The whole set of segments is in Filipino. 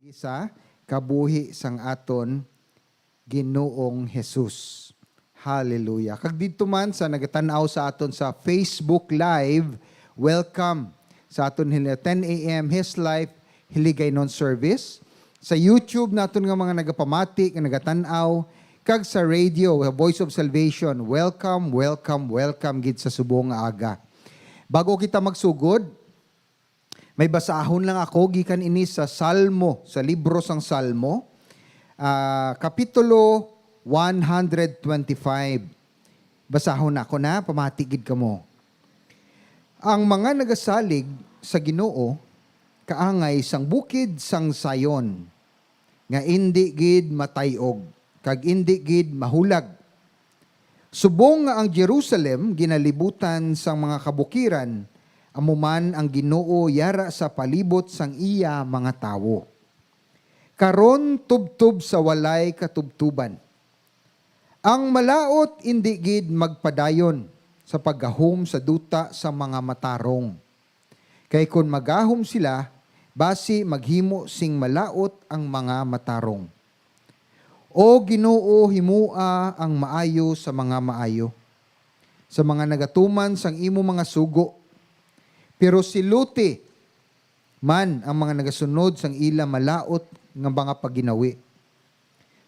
Isa, kabuhi sang aton Ginoong Jesus. Hallelujah. Kag dito man sa nagatanaw sa aton sa Facebook Live, welcome sa aton 10 a.m. His Life Hiligaynon Service. Sa YouTube naton nga mga nagapamati, nga nagatanaw, kag sa radio, Voice of Salvation, welcome, welcome, welcome gid sa subong nga aga. Bago kita magsugod, may basahon lang ako, gikan ini sa Salmo, sa libro sang Salmo, Kapitulo 125. Basahon ako na, pamatigid ka mo. Ang mga nagasalig sa Ginoo, kaangay sang bukid sang sayon, nga indi gid matayog, kag indi gid mahulag. Subong nga ang Jerusalem, ginalibutan sang mga kabukiran, amuman ang Ginoo yara sa palibot sang iya mga tawo. Karon tubtub sa walay katubtuban. Ang malaot indi gid magpadayon sa paggahom sa duta sa mga matarong. Kay kun magahom sila, basi maghimo sing malaot ang mga matarong. O Ginoo, himua ang maayo sa mga maayo, sa mga nagatuman sang imo mga sugo. Pero siluti man ang mga nagasunod sang ila malaot nga mga paginawi.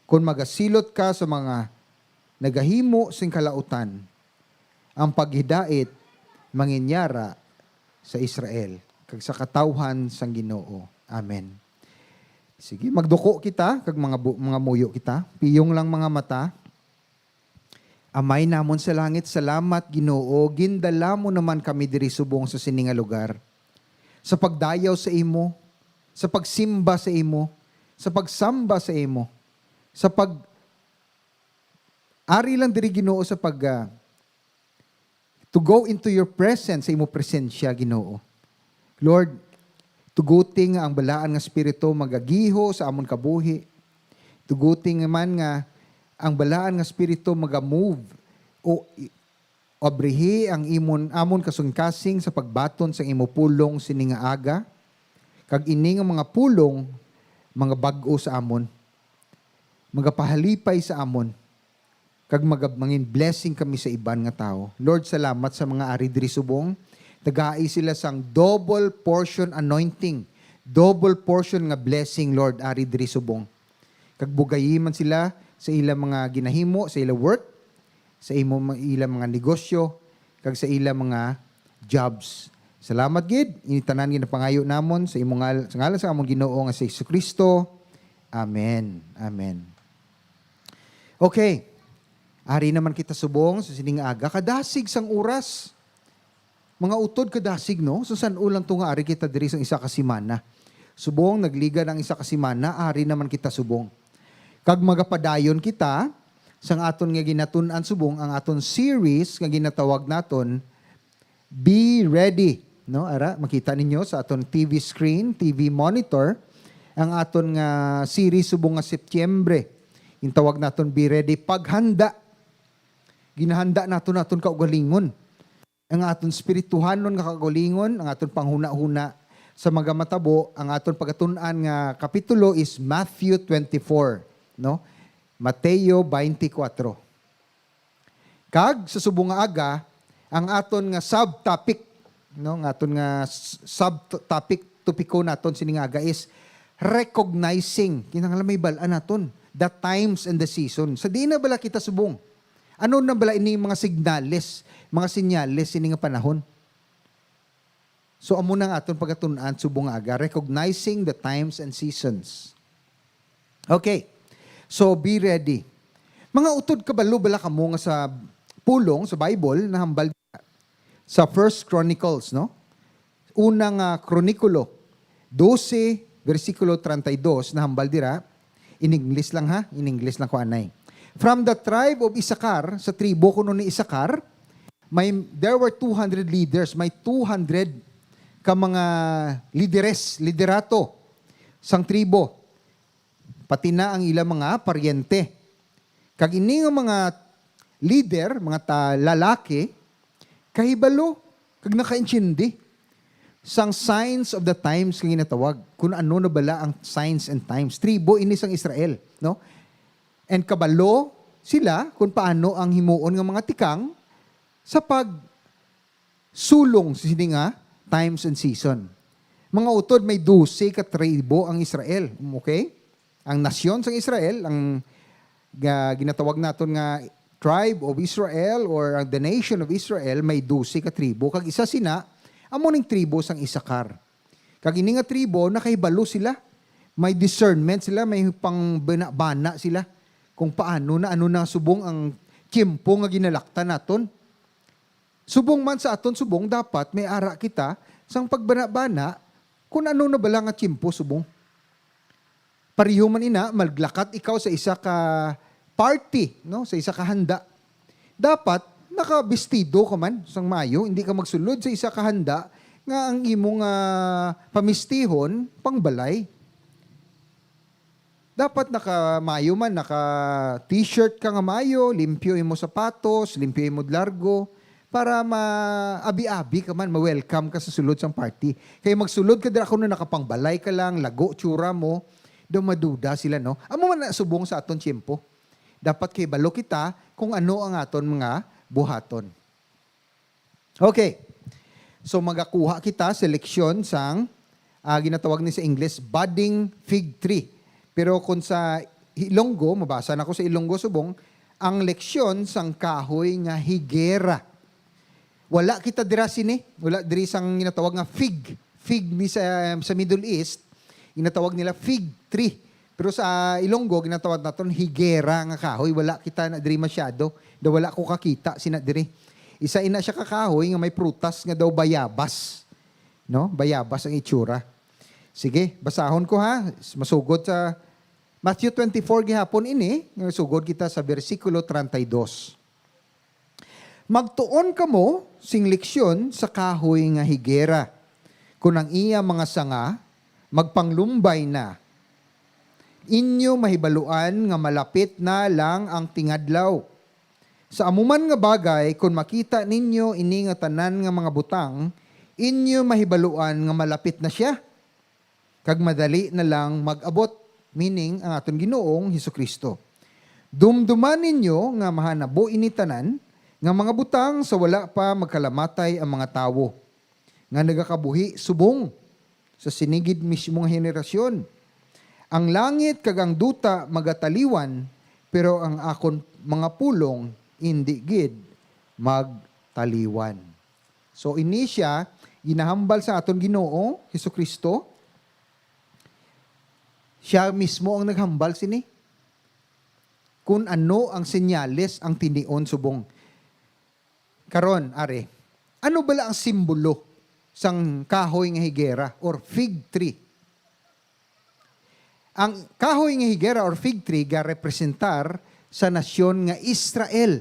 Kung magasilot ka sa mga nagahimo sing kalautan, ang paghidait manginyara sa Israel kag sa katawhan sang Ginoo. Amen. Sige, magduko kita kag mga muyo kita. Piyong lang mga mata. Amay namon sa langit, salamat Ginoo, gindala mo naman kami diri subong sa sininga lugar. Sa pagdayaw sa imo, sa pagsimba sa imo, sa pagsamba sa imo, sa ari lang diri Ginoo sa to go into your presence, sa imo presensya Ginoo. Lord, tuguting nga ang balaan nga espiritu magagiho sa amon kabuhi. Tuguting man nga ang balaan nga espiritu maga-move o abrihi ang amon kasungkasing sa pagbaton sa imo pulong sini nga aga. Kag ini nga mga pulong mga bag-o sa amon. Magapahalipay sa amon. Kag mangin blessing kami sa iban nga tao. Lord, salamat sa mga ari diri subong. Tagai sila sang double portion anointing. Double portion nga blessing, Lord, ari diri subong. Kag bugayi man sila sa ilang mga ginahimo, sa ilang work, sa ilang mga negosyo, kag sa ilang mga jobs. Salamat gid, initanan gid pangayo namon sa imong ngalan sa among Ginoo nga si Jesucristo. Amen. Amen. Okay. Ari naman kita subong sa sining aga, kadasig sang oras. Mga utod kadasig, no? So saan ulang to nga ari kita diri sang isa ka semana. Subong nagliga ng isa ka semana, ari naman kita subong. Kag magapadayon kita sang aton nga ginatun-an subong ang aton series nga ginatawag naton Be Ready, no? Ara makita ninyo sa aton TV screen, TV monitor ang aton nga series subong nga Setyembre. Yung tawag naton Be Ready, paghanda. Ginahanda naton kaugalingon. Ang aton spirituhanon nga kaugalingon, ang aton panghuna-huna sa mga matabo, ang aton pagatun-an nga kapitulo is Matthew 24. No? Mateo 24. Kag sa subong nga aga, ang aton nga subtopic, no, nga aton nga subtopic topiko naton sining aga is recognizing, kinahanglan may balaan naton, the times and the season. Sa di na bala kita subong. Ano na bala ini mga sinyales ini nga panahon. So amo nang aton pagatun-an subong nga aga, recognizing the times and seasons. Okay. So, be ready. Mga utod kabalo bala kamo nga sa pulong, sa Bible, na hambal sa 1 Chronicles, no? Unang Kronikulo, 12, versikulo 32, na hambal dira. In English lang ha, in English lang ko anay. From the tribe of Issachar, sa tribo kuno ni Issachar, there were 200 leaders, may 200 ka mga liderato sang tribo. Pati na ang ilang mga paryente. Kag ini nga mga leader, mga lalaki, kahibalo, kag nakaintindi. sang signs of the times kang ginatawag. Kung ano na bala ang signs and times. Tribo ini sang Israel, no? And kabalo sila kung paano ang himuon ng mga tikang sa sulong sa sini nga times and season. Mga utod may 12 ka tribo ang Israel, okay? Ang nasyon sa Israel, ang ginatawag naton nga tribe of Israel or the nation of Israel, may 12 ka tribo. Kag isa sina, amo ning tribo sang Isakar. Kag ini nga tribo, nakahibalo sila. May discernment sila, may pangbana sila kung paano na ano na subong ang tiempo nga ginalaktan naton. Subong man sa aton subong, dapat may ara kita sang pagbana-bana kung ano na bala nga tiempo subong. Pariho man ina, maglakat ikaw sa isa ka party, no? Sa isa ka handa. Dapat nakabestido ka man sang mayo, hindi ka magsulod sa isa ka handa nga ang imong pamistihon pangbalay. Dapat naka-mayo man, naka-t-shirt ka nga mayo, limpyo mo sapatos, limpyo mo largo, para maabi-abi ka man, ma-welcome ka sa sulod sang party. Kaya magsulod ka dira kuno nakapangbalay ka lang, lago, tsura mo, daw maduda sila, no? Amo man na subong sa aton tiempo. Dapat kay balo kita kung ano ang aton mga buhaton. Okay. So magakuha kita sa leksyon sang ginatawag ni sa English, budding fig tree. Pero kung sa Ilonggo, mabasa na ko sa Ilonggo subong, ang leksyon sang kahoy nga higera. Wala kita dira sini, wala diri sang ginatawag nga fig. Fig ni sa Middle East, ginatawag nila fig tree. Pero sa Ilonggo, ginatawag naton higera nga kahoy. Wala kita na diri masyado. Da wala ko kakita sina diri. Isa ina siya kakahoy nga may prutas nga daw bayabas. No? Bayabas ang itsura. Sige, basahon ko ha. Masugod sa Matthew 24 gihapon ini, sugod kita sa versikulo 32. Magtuon kamo sing leksyon sa kahoy nga higera. Kung ang iya mga sanga, magpanglumbay na. Inyo mahibaluan nga malapit na lang ang tingadlaw. Sa amuman nga bagay, kung makita ninyo ini nga tanan nga mga butang, inyo mahibaluan nga malapit na siya. Kag madali na lang mag-abot, meaning ang aton Ginoong Hesukristo. Dumduman ninyo nga mahanabo ini tanan, nga mga butang sa wala pa magkalamatay ang mga tawo, nga nagakabuhi subong sa sinigid mismong henerasyon. Ang langit kag ang duta magataliwan, pero ang akon mga pulong hindi gid magtaliwan. So ini siya ginahambal sa aton Ginoo Hesukristo. Siya mismo ang naghambal sini. Kung ano ang senyales ang tinion subong. Karon, are, ano bala ang simbolo sang kahoy nga higera or fig tree? Ang kahoy nga higera or fig tree ga representar sa nasyon nga Israel,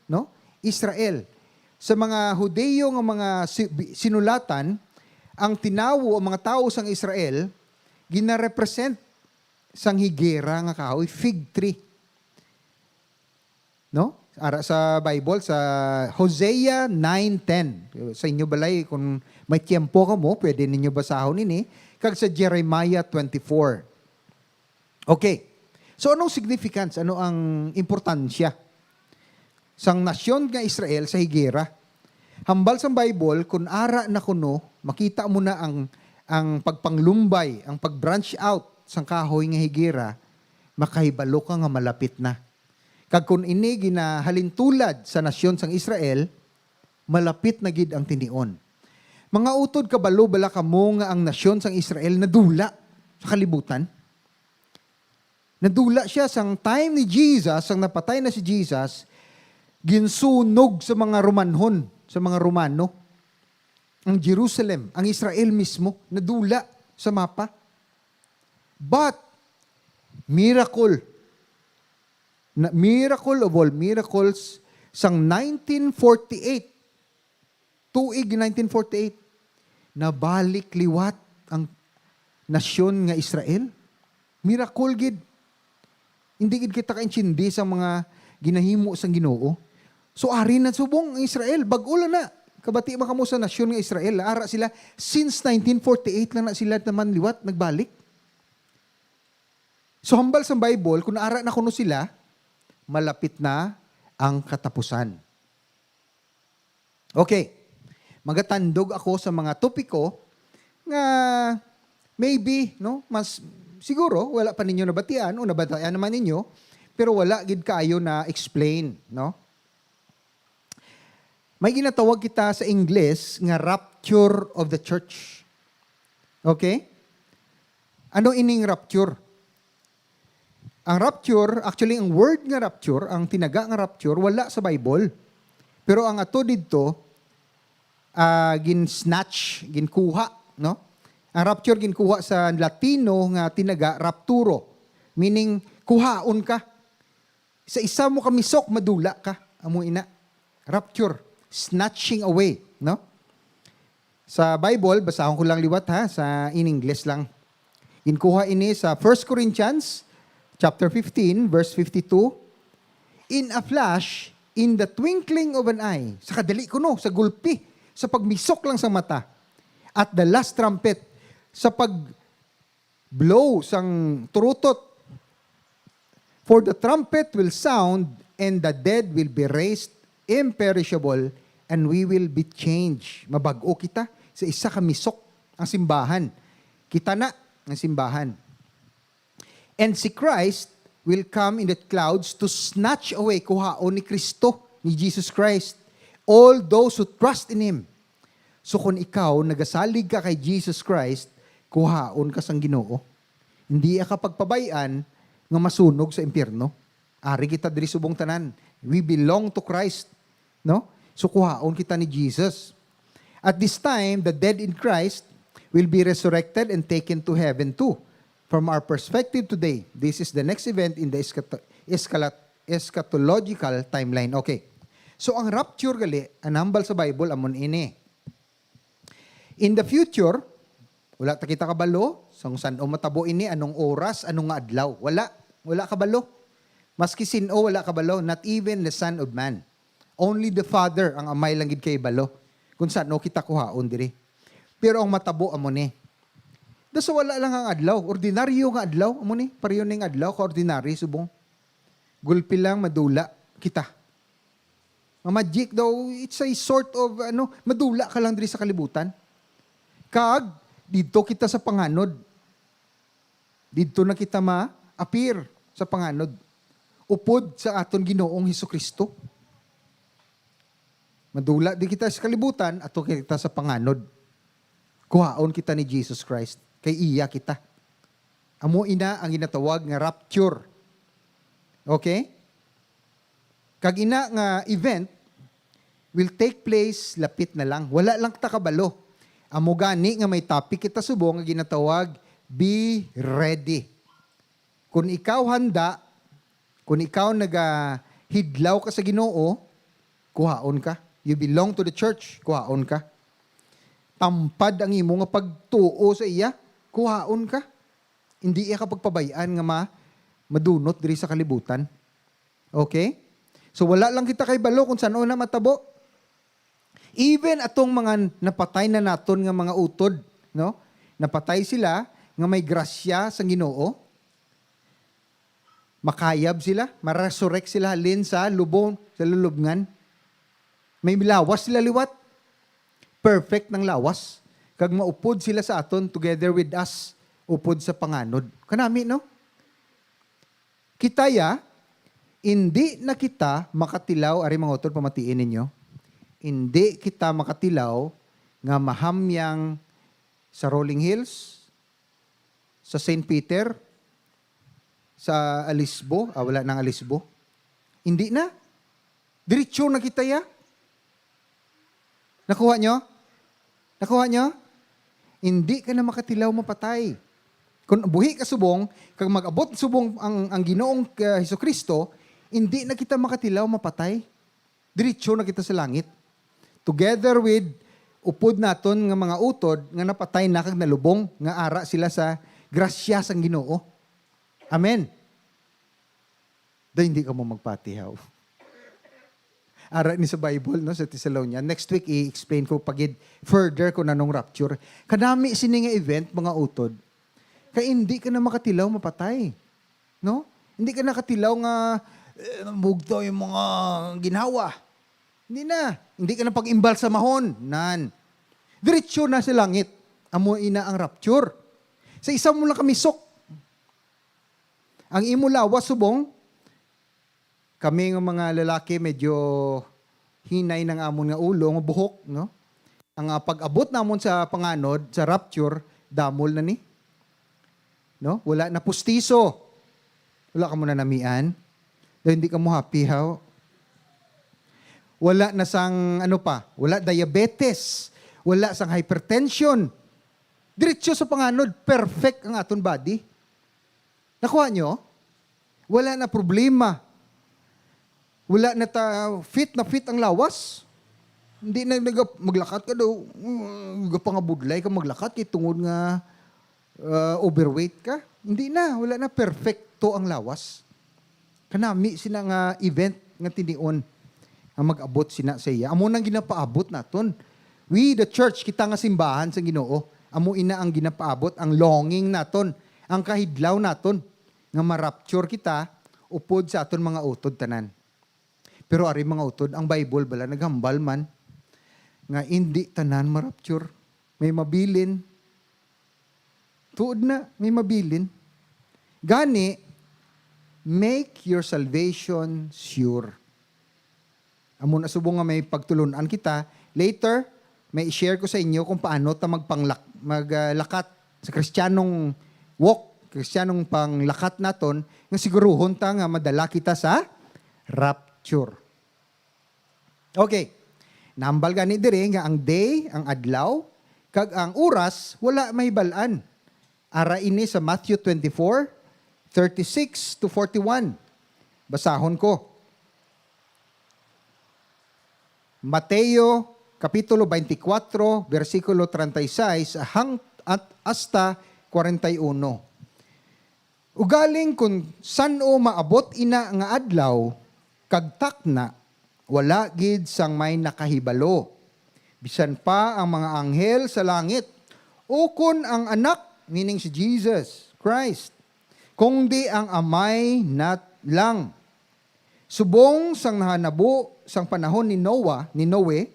no? Israel. Sa mga Hudeo nga mga sinulatan, ang tinawo ang mga tao sang Israel gina-represent sang higera nga kahoy, fig tree. No? Ara sa Bible, sa Hosea 9:10. Sa inyo balay, kung may tiempo ka mo, pwede ninyo basahon ini. Kag sa Jeremiah 24. Okay. So anong significance? Ano ang importansya? Sang nasyon nga Israel sa higera. Hambal sa Bible, kung ara na kuno, makita mo na ang pagpanglumbay, ang pag-branch out sang kahoy nga higera, makahibalo ka nga malapit na. Kag kung ini ginahalintulad sa nasyon sang Israel, malapit na gid ang tinion. Mga utod kabalo bala kamo nga ang nasyon sang Israel nadula sa kalibutan. Nadula siya sang time ni Jesus, sang napatay na si Jesus, ginsunog sa mga Romanhon, sa mga Romano. Ang Jerusalem, ang Israel mismo, nadula sa mapa. But, miracle of all miracles, sang 1948, tuig 1948, nabalik liwat ang nasyon nga Israel. Miracle gid. Hindi gid kita kaintindi sa mga ginahimo sang Ginoo. So ari na subong ang Israel, bag-o na. Kabati man kamo sa nasyon nga Israel, ara sila since 1948 lang na sila naman liwat nagbalik. So hambal sa Bible, kung naara na kuno sila, malapit na ang katapusan. Okay. Magatandog ako sa mga topiko nga maybe, no, mas siguro wala pa ninyo nabatian o nabatayan naman ninyo, pero wala gid kaayo na explain, no? May ginatawag kita sa English nga rapture of the church. Okay? Ano ining rapture? Ang rapture, actually ang word nga rapture, ang tinaga nga rapture, wala sa Bible. Pero ang ato dito, gin-snatch, ginkuha, no? Ang rapture ginkuha sa Latino nga tinaga rapturo, meaning kuhaon ka. Sa isa mo kamisok, madula ka. Amo ina. Rapture, snatching away, no? Sa Bible, basahon ko lang liwat ha, sa in English lang. Ginkuha ini sa 1 Corinthians chapter 15, verse 52. In a flash, in the twinkling of an eye, sa kadali ko no, sa gulpi, sa pagmisok lang sa mata, at the last trumpet, sa pag-blow sang turutot, for the trumpet will sound, and the dead will be raised imperishable, and we will be changed. Mabago kita sa isa ka misok, ang simbahan. Kita na ang simbahan. And si Christ will come in the clouds to snatch away, kuhaon ni Kristo, ni Jesus Christ, all those who trust in Him. So kung ikaw, nagasalig ka kay Jesus Christ, kuhaon ka sang Ginoo. Hindi ka pagpabayan nga masunog sa impyerno. Ari kita diri subong tanan. We belong to Christ. No? So kuhaon kita ni Jesus. At this time, the dead in Christ will be resurrected and taken to heaven too. From our perspective today, this is the next event in the eschatological timeline. Okay. So ang rapture gali, anambal sa Bible, amon ini. In the future, wala ta kita kabalo, sang saan o matabo ini, anong oras, anong adlaw. Wala kabalo. Maski sino, wala kabalo. Not even the Son of Man. Only the Father, ang amay lang gid kay balo. Kung saan o kita kuhaon diri. Pero ang matabo amon ni. Daso wala lang ang adlaw. Ordinaryo nga adlaw. Amon ni, pareho ning adlaw, ka-ordinary, subong. Gulpi lang, madula, kita. Magic daw, it's a sort of, madula ka lang diri sa kalibutan. Kag, dito kita sa panganod. Dito na kita ma-appear sa panganod. Upod sa aton Ginoong Hesukristo. Madula di kita sa kalibutan, ato kita sa panganod. Kuhaon kita ni Jesus Christ. Kay iya kita. Amo ina ang ginatawag nga rapture. Okay? Kag ina nga event will take place lapit na lang. Wala lang ta kabalo. Amo gani nga may topic kita subong nga ginatawag, be ready. Kung ikaw handa, kung ikaw nagahidlaw ka sa Ginoo, kuhaon ka. You belong to the church, kuhaon ka. Tampad ang imo nga pagtuo sa iya, kuhaon ka. Hindi iya ka pagpabayaan nga madunot diri sa kalibutan. Okay? So wala lang kita kay balo kung saan na matabo. Even atong mga napatay na naton nga mga utod, no? Napatay sila nga may grasya sa Ginoo. Makayab sila, ma-resurrect sila halin sa lubong, sa lulubngan. May lawas sila liwat. Perfect ng lawas. Kag maupod sila sa aton together with us, upod sa panganod. Kanami, no? Kitaya, hindi na kita makatilaw, ari mga utod, pamatiin ninyo, hindi kita makatilaw nga mahamyang sa Rolling Hills, sa St. Peter, sa Alisbo, wala nang Alisbo. Hindi na. Diretso na kita ya. Nakuha nyo? Nakuha nyo? Hindi ka na makatilaw mapatay. Kung buhi ka subong, kag mag-abot subong ang Ginoong Hesukristo, hindi na kita makatilaw mapatay. Diretso na kita sa langit. Together with upod naton nga mga utod nga napatay na kag nalubong nga ara sila sa grasya sang Ginoo. Amen. Da hindi ka mo magpatihaw. ara ni sa Bible, no, sa Thessalonian. Next week, i-explain ko pagid further kung anong rapture. Kadami sini nga event, mga utod. Kaya hindi ka na makatilaw, mapatay. No? Hindi ka nakatilaw nga mugto yung mga ginhawa. Hindi na. Hindi ka na pag-imbal sa mahon. Nan. Diretso na sa langit. Amo ina ang rapture. Sa isa mo lang kamisok. Ang imo lawas subong, kami ng mga lalaki medyo hinay ng amon nga ulo, nga buhok, no? Ang pag-abot namon sa panganod, sa rapture, damol na ni. No? Wala na pustiso. Wala ka mo na namian. Dahil hindi ka mo happy, how? Wala na sang, wala diabetes. Wala sang hypertension. Diretso sa panganod, perfect ang aton body. Nakuha nyo? Wala na problema. Wala na fit ang lawas. Hindi na maglakat ka daw. Pangabudlay ka maglakat, tungod nga overweight ka. Hindi na, wala na perfecto ang lawas. Kanami sina nga event nga tinion ang mag-abot sina sa iya. Amo nang ginapaabot naton. We, the church, kita nga simbahan sa Ginoo. Amo ina ang ginapaabot, ang longing naton, ang kahidlaw naton, nga marapture kita, upod sa aton mga utod tanan. Pero ari mga utod, ang Bible bala naghambal man, nga hindi tanan marapture. May mabilin. Tuod na, may mabilin. Gani, make your salvation sure. Amo na subong nga may pagtulunan kita. Later, may i-share ko sa inyo kung paano ta maglakat sa kristyanong walk, kristyanong panglakat naton, nga siguruhon ta nga madala kita sa rapture. Okay. Nambal gani dire nga ang day, ang adlaw, kag ang oras, wala mahibalaan. Ara ini sa Matthew 24, 36 to 41. Basahon ko. Mateo Kapitulo 24, versikulo 36 hasta 41. Ugaling kung saan-o maabot ina nga adlaw, kagtak na, wala gid sang may nakahibalo. Bisan pa ang mga anghel sa langit, ukon ang anak, meaning si Jesus Christ, kung di ang amay nat lang. Subong sang nahanabo sang panahon ni Noe,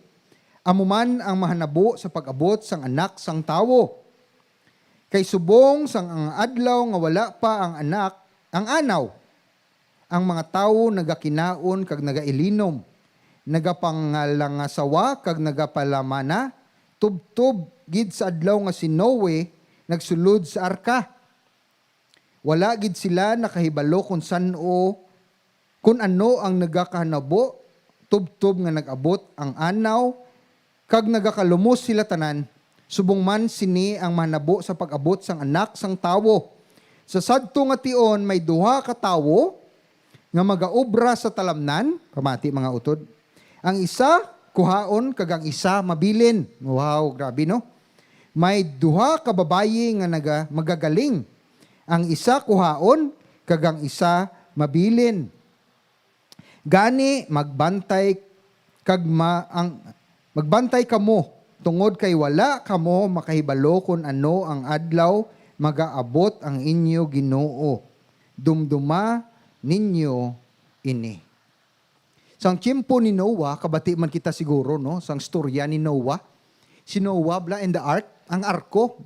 amuman ang mahanabo sa pag-abot sang anak sang tawo. Kay subong sang ang adlaw nga wala pa ang anak, ang anaw, ang mga tawo nagakinaon kag nagailinom, nagapangalangasawa kag nagapalamana, tubtob gid sa adlaw nga si Noe nagsulod sa arka. Wala gid sila nakahibalo kung saan-o, kung ano ang nagakahanabo, tubtob nga nag-abot ang anaw, kag nagakalumos sila tanan, subong man sini ang manabo sa pag-abot sang anak sang tawo. Sa sadto nga tion may duha ka tawo nga magaobra sa talamnan, pamati mga utod. Ang isa kuhaon kag ang isa mabilin. Wow, grabe no. May duha ka babayi nga magagaling. Ang isa kuhaon kag ang isa mabilin. Gani magbantay magbantay kamo tungod kay wala kamo makahibalo kung ano ang adlaw magaabot ang inyo Ginoo. Dumduma ninyo ini. Sang tiyempo ni Noah, kabati man kita siguro, no? Sang storya ni Noah. Si Noah, and the ark, ang arko.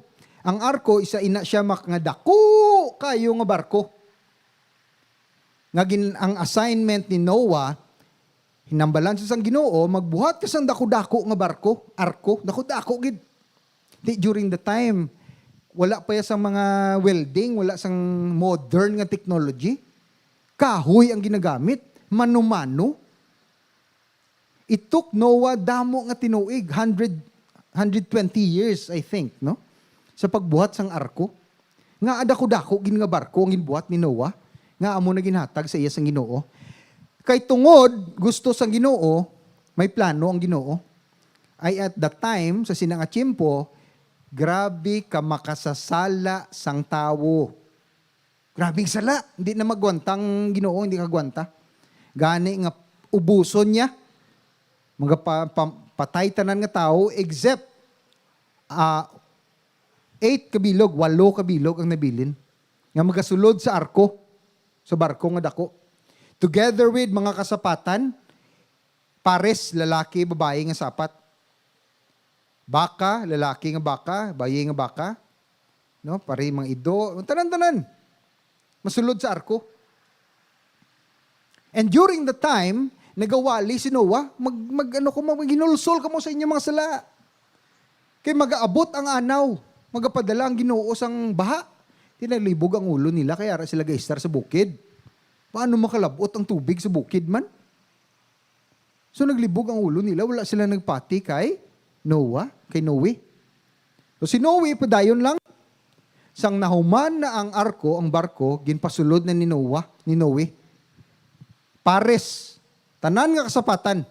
Ang arko, isa ina siya makngadako kayo nga barko. Ang assignment ni Noah, hinambalan sa sang Ginoo, magbuhat ka sang dako-dako nga barko, arko, dako-dako gid. During the time, wala pa sa mga welding, wala sang modern nga technology. Kahoy ang ginagamit, mano-mano. It took Noah damo nga tinuig, 120 years, I think, no? Sa pagbuhat sang arko. Nga adako-dako gin nga barko ang ginbuhat ni Noah, nga amo na ginhatag sa iya sang Ginoo. Kay tungod gusto sang Ginoo, may plano ang Ginoo. Ay at that time sa sinanga tiyempo, grabe ka makasasala sang tawo. Grabing sala, hindi na magwantang Ginoo, hindi ka gwanta. Gani nga ubuson niya Mga patay tanan nga tao, except 8 kabilog, 8 kabilog ang nabilin. Nga magasulod sa arko, sa barko nga dako. Together with mga kasapatan, pares, lalaki, babae nga sapat. Baka, lalaki nga baka, bayi nga baka. No? Pari mga ido, tanan-tanan. Masulod sa arko. And during the time, nagawali si Noah, maginulsol ka mo sa inyong mga sala. Kaya mag-aabot ang anaw, magapadala ang Ginoo sang baha. Tinalibog ang ulo nila, kaya sila gaistar sa bukid. Paano makalabot ang tubig sa bukid man? So naglibog ang ulo nila, wala sila nagpati kay Noah, kay Noe. So si Noe, padayon lang. Sang nahuman na ang arko, ang barko, ginpasulod na ni Noe. Pares, tanan nga kasapatan.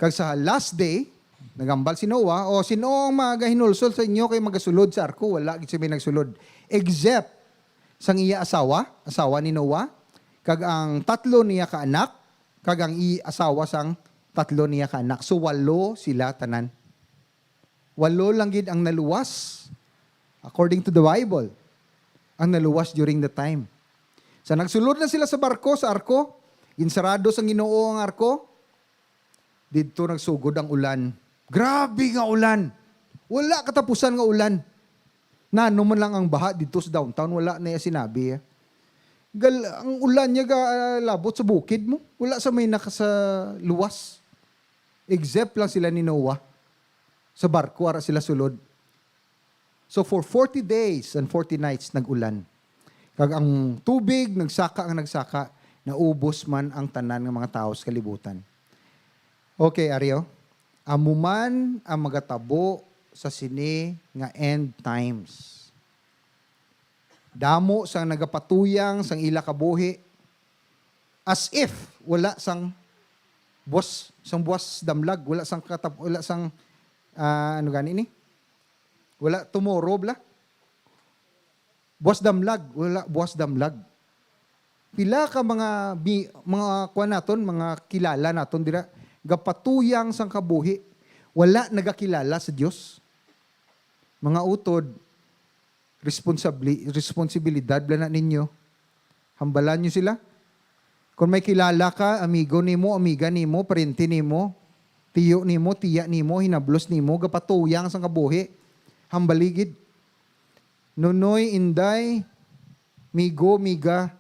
Kag sa last day, nagambal si Noah, o sino ang magahinulsol sa inyo kay magasulod sa arko? Wala, gid sabi nagsulod. Except, sang iya asawa ni Noah, kag ang 3 niya ka anak, kag ang asawa sang 3 niya ka anak. So 8 sila tanan. 8 lang gid ang naluwas, according to the Bible, ang naluwas during the time. So nagsulod na sila sa arko, ginsarado sang Ginoo ang arko, dito nagsugod ang ulan. Grabe nga ulan. Wala katapusan nga ulan. Nano man lang ang baha dito sa downtown, wala na yung sinabi. Ang ulan niya labot sa bukid mo. Wala sa may nakasa luwas. Except lang sila ni Noah. Sa barko, ara sila sulod. So for 40 days and 40 nights nag-ulan. Kag ang tubig, nagsaka, naubos man ang tanan ng mga tao sa kalibutan. Okay, Aryo. Amuman ang magatabo sa sini nga end times. Damo sang nagapatuyang sang ila kabuhi as if wala sang buwas damlag, wala sang ano gani ni? Wala tomorrow bla. Buwas damlag. Pila ka mga kuan naton, mga kilala naton dira gapatuyang sang kabuhi, wala nagakilala sa Dios. Mga utod, responsibilidad bala na ninyo. Hambalan nyo sila. Kung may kilala ka, amigo nimo, amiga nimo, parente nimo, tiyo nimo, tiya nimo, hinablos nimo, gapatuyang sang kabuhi, hambaligid. Nunoy, inday, migo, miga,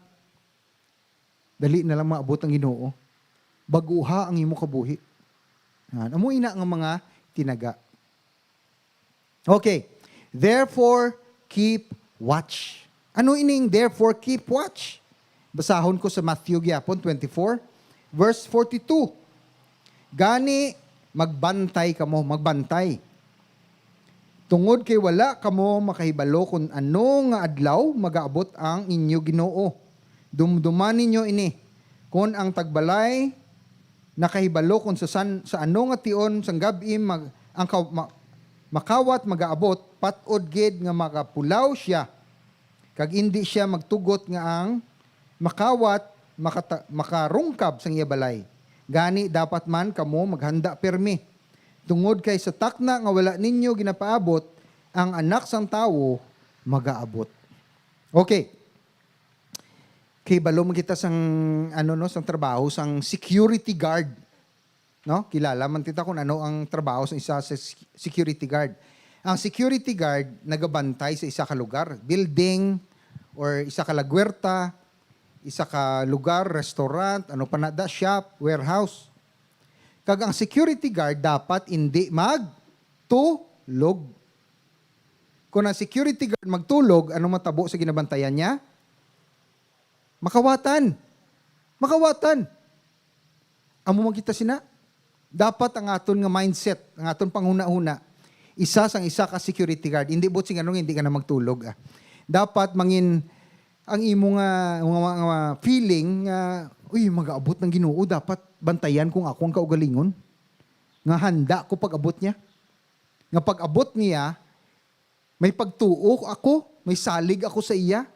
dali na lang maabot ang Ginoo. Baguha ang imo kabuhi. Amo ina nga mga tinaga. Okay. Therefore, keep watch. Ano ining therefore keep watch? Basahon ko sa Matthew gyapon 24 verse 42. Gani magbantay kamo, magbantay. Tungod kay wala kamo makahibalo kung ano nga adlaw magaabot ang inyo Ginoo. Dumduman ninyo ini kung ang tagbalay nakahibalo kung sa ano nga tion sang gabi makawat magaabot patod gid nga makapulaw siya kag indi siya magtugot nga ang makawat makarungkab sang iya balay. Gani dapat man kamo maghanda permi tungod kay sa takna nga wala ninyo ginapaabot ang anak sang tawo magaabot. Okay. Kay balo kita sang sang trabaho sang security guard. No? Kilala man kita kung ano ang trabaho sa isa sa security guard. Ang security guard nagabantay sa isa ka lugar, building or isa ka lagwerta, isa ka lugar, restaurant, ano pa na da, shop, warehouse. Kag ang security guard dapat hindi magtulog. Kung ang security guard magtulog, ano matabo sa ginabantayan niya? Makawatan. Amo magkita sina. Dapat ang aton nga mindset, ang aton panghuna-huna, isa ka security guard. Hindi bot sing anong hindi ka na magtulog. Dapat mangin ang imo nga feeling nga magaabot ng Ginoo, dapat bantayan kung ako ang kaugalingon. Nga handa ko pag-abot niya. Nga pag-abot niya, may pagtuo ako, may salig ako sa iya.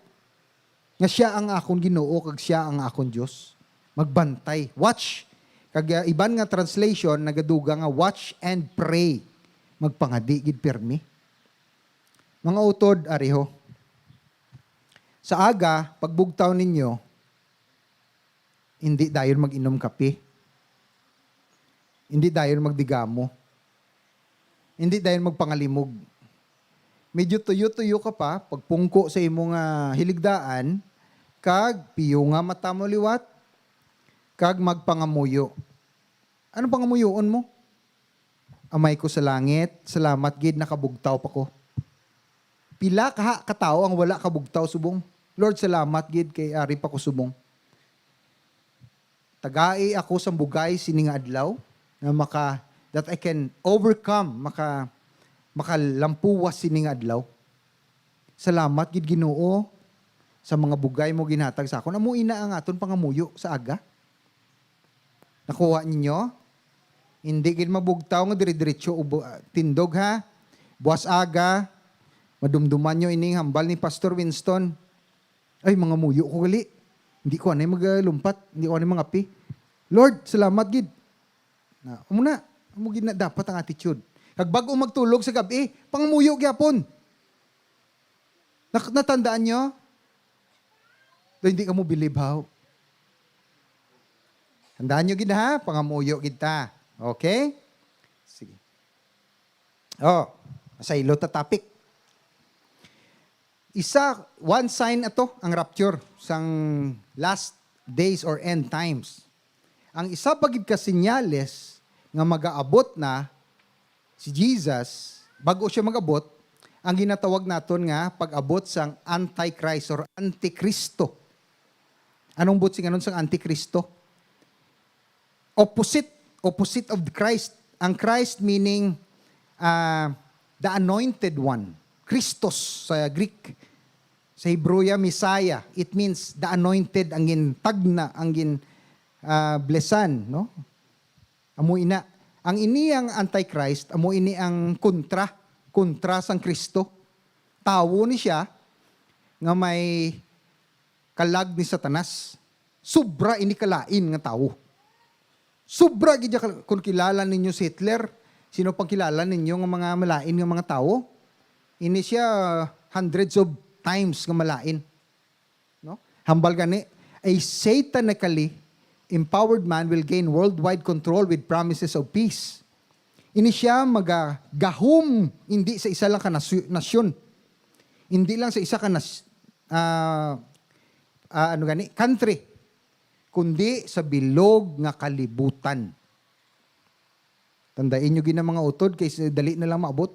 Nga siya ang akon Ginoo kag siya ang akon Dios. Magbantay. Watch. Kag iban nga translation nagaduga nga watch and pray. Magpangadi gid pirmi. Mga utod ariho. Sa aga, pagbugtaw ninyo, hindi dayon mag-inom kape. Hindi dayon magdigamo. Hindi dayon magpangalimog. Medyo tuyo-tuyo ka pa, pagpungko sa imong hiligdaan, kag piyo nga mata mo liwat, kag magpangamuyo. Ano pangamuyoon mo? Amay ko sa langit, salamat gid nakabugtaw pa ko. Pila ka katao ang wala kabugtaw subong. Lord, salamat gid kay ari pa ko subong. Tagai ako sa bugay sining adlaw na that I can overcome, makalampuwas sining adlaw. Salamat gid Ginoo sa mga bugay mo ginhatag sa akon. Amo ina ang aton pangamuyo sa aga. Nakuha ninyo? Hindi gid mabugtaw nga dire-diretso tindog ha. Buwas aga, madumduman nyo ining hambal ni Pastor Winston. Ay, mga muyo ko gali. Hindi ko anay maglumpat. Hindi ko anay mangapi. Lord, salamat gid. Umuna, gid na dapat ang attitude. Kag bago magtulog sa gabi, pangamuyo gyapon. Natandaan nyo? Hindi ka mo bilibhaw. Tandaan nyo gid ha, pangamuyo gid ta. Okay? Sige. Sa ilo ta topic. One sign ato ang rapture sang last days or end times. Ang isa pagid ka senyales nga mag-aabot na si Jesus, bago siya mag-abot, ang ginatawag naton nga pag-abot sang Antichrist or Antikristo. Anong butsing anon sang Antikristo? Opposite of Christ. Ang Christ meaning the anointed one. Christos sa Greek. Sa Hebrew, Messiah. It means the anointed, ang gintagna, ang blessan, no? Amo ina. Ang ini ang Antichrist, amo ini ang kontra sang Kristo. Tawo ni siya nga may kalag ni Satanas. Sobra ini kalain nga tawo. Sobra gid kung kilala ninyo si Hitler, sino pang kilala ninyo nga mga malain nga mga tawo? Ini siya hundreds of times nga malain. No? Hambal gani, a satanically empowered man will gain worldwide control with promises of peace. Ini siya magagahom hindi sa isa lang ka nasyon. Hindi lang sa isa ka country, kundi sa bilog nga kalibutan. Tandain nyo gina mga utod kaysa dali na lang maabot.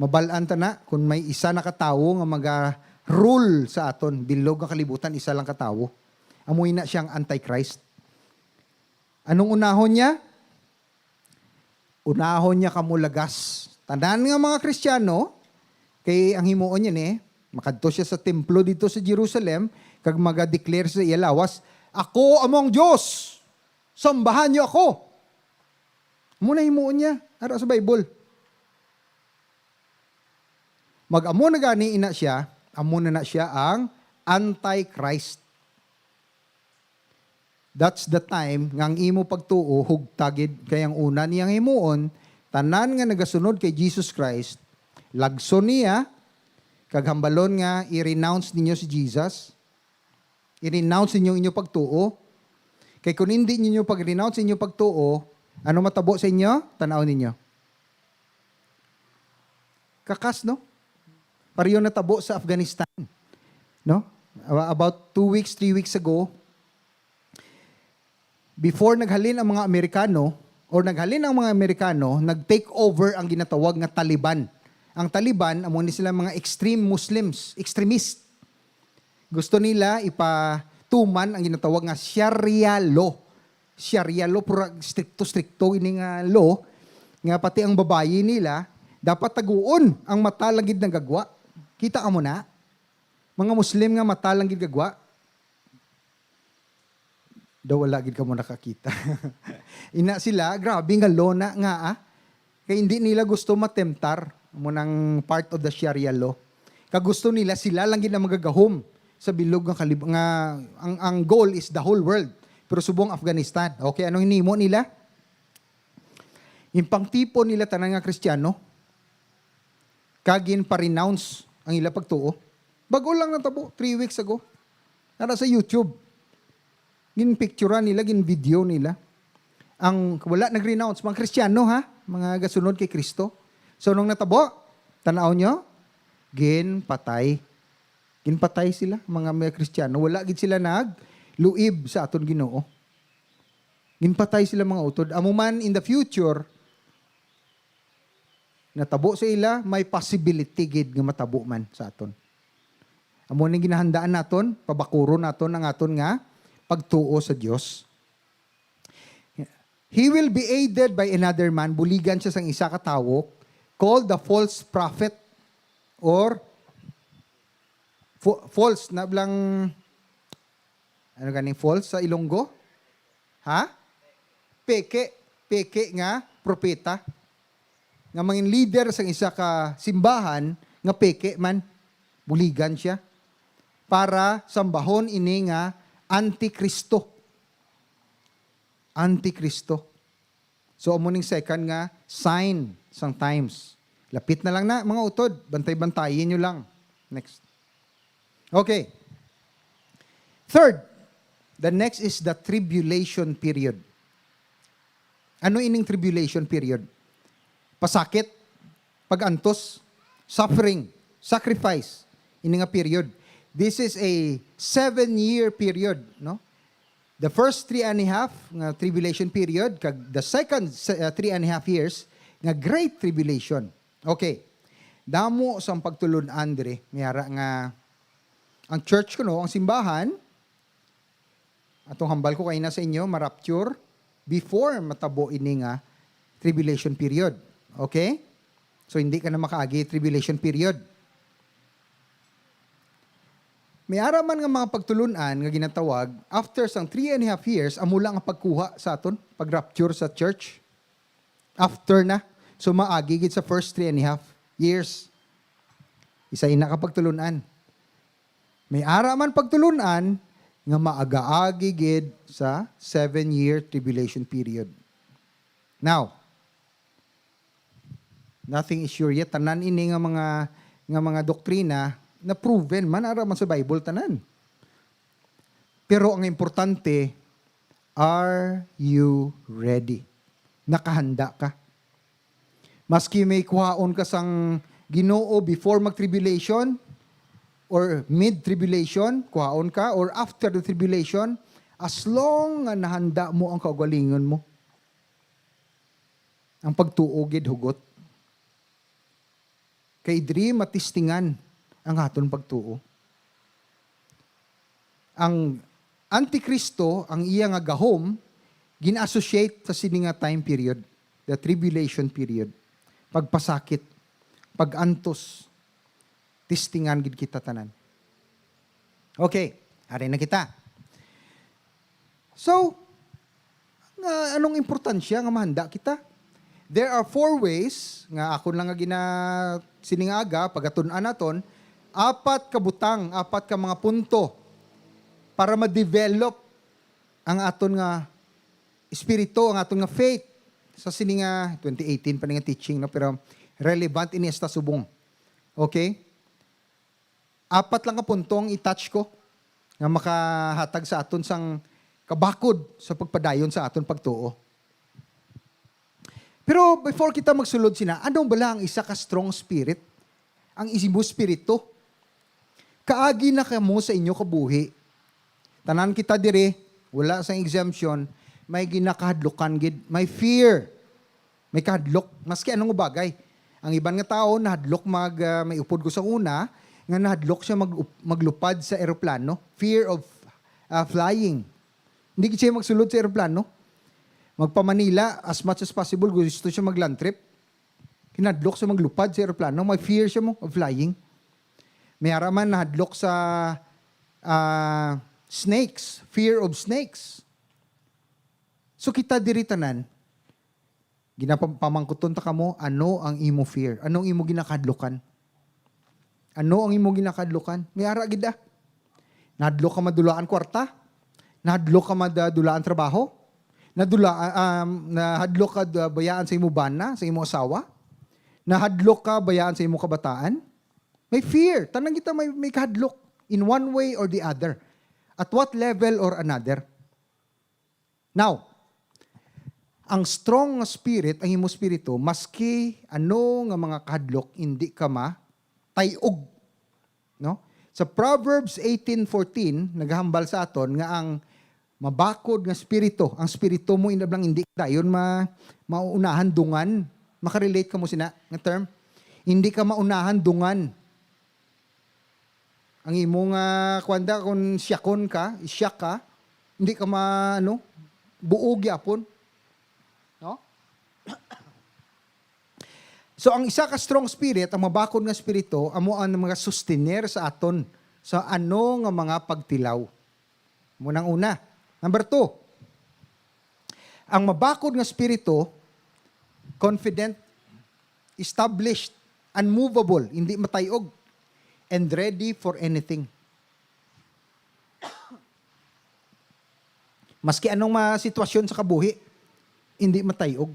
Mabalaan ta na kung may isa na katawo nga maga-rule sa aton, bilog nga kalibutan, isa lang katawo. Amoy na siyang Antichrist. Anong unahon niya? Unahon niya kamulagas. Tanan nga mga Kristiyano, kay ang himuon niya makadto siya sa templo dito sa Jerusalem, kag maga-declare sa iya lawas, ako among Diyos, sambahan niyo ako. Muna himuon niya, ara sa Bible. Mag-amo na gani ina siya, amo na siya ang Antichrist. That's the time nga ang imo pagtuo hugtagid kay ang una niyang himuon, tanan nga nagasunod kay Jesus Christ, lagson niya, kag hambalon nga i-renounce ninyo si Jesus, i-renounce ninyo inyo pagtuo. Kay kung hindi ninyo pag-renounce inyo pagtuo, ano matabo sa inyo? Tanaw ninyo. Kakas, no? Pariyo natabo sa Afghanistan. No? About 2 weeks, 3 weeks ago, before naghalin ang mga Amerikano, nag-take over ang ginatawag nga Taliban. Ang Taliban, amo ni sila mga extreme Muslims, extremist. Gusto nila ipatuman ang ginatawag nga Sharia law. Sharia law, pura stricto ini nga law, nga pati ang babayi nila, dapat taguon ang matalagid ng gagwa. Kita ka mo na? Mga Muslim nga matalagid gagwa. Daw wala gid ka mo nakakita. Ina sila, grabe nga law na nga kaya hindi nila gusto matemptar mo ng part of the Sharia law. Kagusto nila sila lang gid na magagahom sa bilog nga ang goal is the whole world. pero subong Afghanistan. Okay, anong hinimo nila? Yung pangtipo nila tanan nga Kristiyano, kagin pa-renounce ang ila pagtuo. Bago lang natabo, 3 weeks ago. Nara sa YouTube. Gin picture nila, gin video nila. Ang wala nag-renounce, mga Kristiyano ha, mga gasunod kay Kristo. So nung natabo, tanaw nyo, ginpatay. Ginpatay sila, mga Kristiyano. Wala gid sila nag-luib sa aton Ginoo. Ginpatay sila mga utod. Amuman in the future, natabo sa ila, may possibility gid nga matabo man sa aton. Amo ning ginahandaan naton, pabakuro naton ang aton nga pagtuo sa Dios. He will be aided by another man, buligan siya sang isa ka tawo, called the false prophet or false na blang ano ganing false sa Ilonggo? Ha? Peke nga propeta. Nga mangin leader sang isa ka simbahan nga peke man, buligan siya para sambahon ini nga Antikristo. Antikristo. So amo ning second nga sign sang times. Lapit na lang na mga utod, bantay-bantayin nyo lang. Next. Okay. Third, the next is the tribulation period. Ano ining tribulation period? Pasakit, pagantos, suffering, sacrifice, ini nga period. This is a 7-year period, no? The first 3.5 nga tribulation period, kag the second 3.5 years nga great tribulation. Okay. Damo sang pagtulon Andre, mayara nga ang church ko no, ang simbahan, atong hambal ko kay na sa inyo, marapture before matabo ini nga tribulation period. Okay? So hindi ka na makaagi tribulation period. May araman nga mga pagtulunan nga ginatawag, after sang 3.5 years, amo lang ang pagkuha sa aton, pag-rapture sa church. After na. So maagi gid sa first 3.5 years. Isa ina ka pagtulunan. May araman pagtulunan nga maaga-agi gid sa 7-year tribulation period. Now, nothing is sure yet. Tanan ini nga mga doktrina na proven man ara man sa Bible tanan. Pero ang importante, are you ready? Nakahanda ka? Maski may kuhaon ka sang Ginoo before mag-tribulation or mid-tribulation, kuhaon ka, or after the tribulation, as long nga nahanda mo ang kaugalingon mo, ang pagtuogid hugot, kay diri matistingan ang aton pagtuo. Ang Antikristo, ang iya nga gahom, gina-associate sa sini nga time period, the tribulation period. Pagpasakit, pagantos, tistingan gid kita tanan. Okay, ari na kita. So, anong importansya nga mahanda kita? There are 4 ways, nga ako lang nga siningaga, pagatun-an naton, 4 ka butang, 4 ka mga punto para ma-develop ang aton nga espiritu, ang aton nga faith. Sa sininga 2018 pa nga teaching, no? Pero relevant ini esta subong. Okay? 4 lang ka puntong i-touch ko nga makahatag sa aton sang kabakod sa pagpadayon sa aton pagtuo. Pero before kita magsulod sina, anong bala ang isa ka strong spirit? Ang isimo spirito. Kaagi na kamo sa inyo kabuhi. Tanan kita dire, wala sang exemption, may ginakahadlokan gid, may fear. May kahadlok, maski anong bagay. Ang iban nga tao nahadlok may upod ko sa una, nga nahadlok siya maglupad sa eroplano. Fear of flying. Hindi siya magsulod sa eroplano. Magpa-Manila, as much as possible, gusto siya mag-land trip. Kinadlok siya maglupad sa eroplano. May fear siya of flying. May araman nahadlok sa snakes. Fear of snakes. So kita diritanan, ginapamangkuton ta kamo, ano ang imo fear? Anong imo ginakadlokan? Ano ang imo ginakadlokan? May ara gid. Nadlok ka madulaan kwarta. Nahadlok ka madula ang trabaho? Nahadlok ka bayaan sa imo bana, sa imo asawa? Nahadlok ka bayaan sa imo kabataan? May fear. Tanang kita may kahadlok in one way or the other. At what level or another? Now, ang strong nga spirit, ang imo spirito, maski ano nga mga kahadlok, hindi ka matayog. No? Sa Proverbs 18:14, naghambal sa aton nga ang mabakod nga spirito, ang spirito mo inablang hindi dayon maunahan dungan. Makarelate ka mo sina nga term. Hindi ka maunahan dungan. Ang imo nga kwanda kung siyakon ka, isyak ka, hindi ka buog yapon. No? So ang isa ka strong spirit, ang mabakod nga spirito, amo ang mga sustainer sa aton sa ano nga mga pagtilaw. Munang una. Number 2. Ang mabakod nga spirito, confident, established, unmovable, hindi matayog, and ready for anything. Maski anong sitwasyon sa kabuhi, hindi matayog.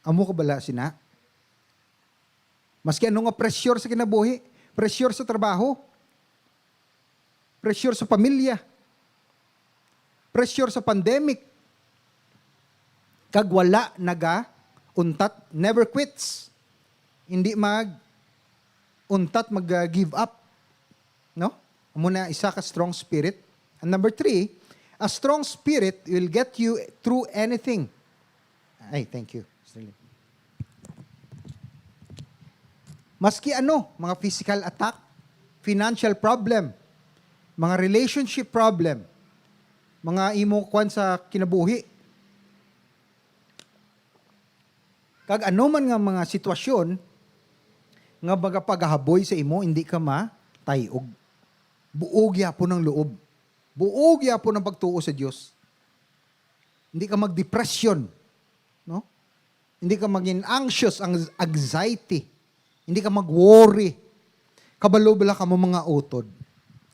Amo ka bala sina? Maski anong pressure sa kinabuhi, pressure sa trabaho, pressure sa pamilya, pressure sa pandemic, kag wala untat, never quits. Hindi untat give up. No? Amo na isa ka strong spirit. And number 3, a strong spirit will get you through anything. Ay, thank you. Maski mga physical attack, financial problem, mga relationship problem, mga imo kwan sa kinabuhi. Kag man nga mga sitwasyon nga baga paghahaboy sa imo, hindi ka matayog. Buog yapon ang loob. Buog yapon ang pagtuo sa Dios. Hindi ka mag-depression, no? Hindi ka maging anxious, anxiety. Hindi ka mag-worry. Kabalo bala ka mo mga utod.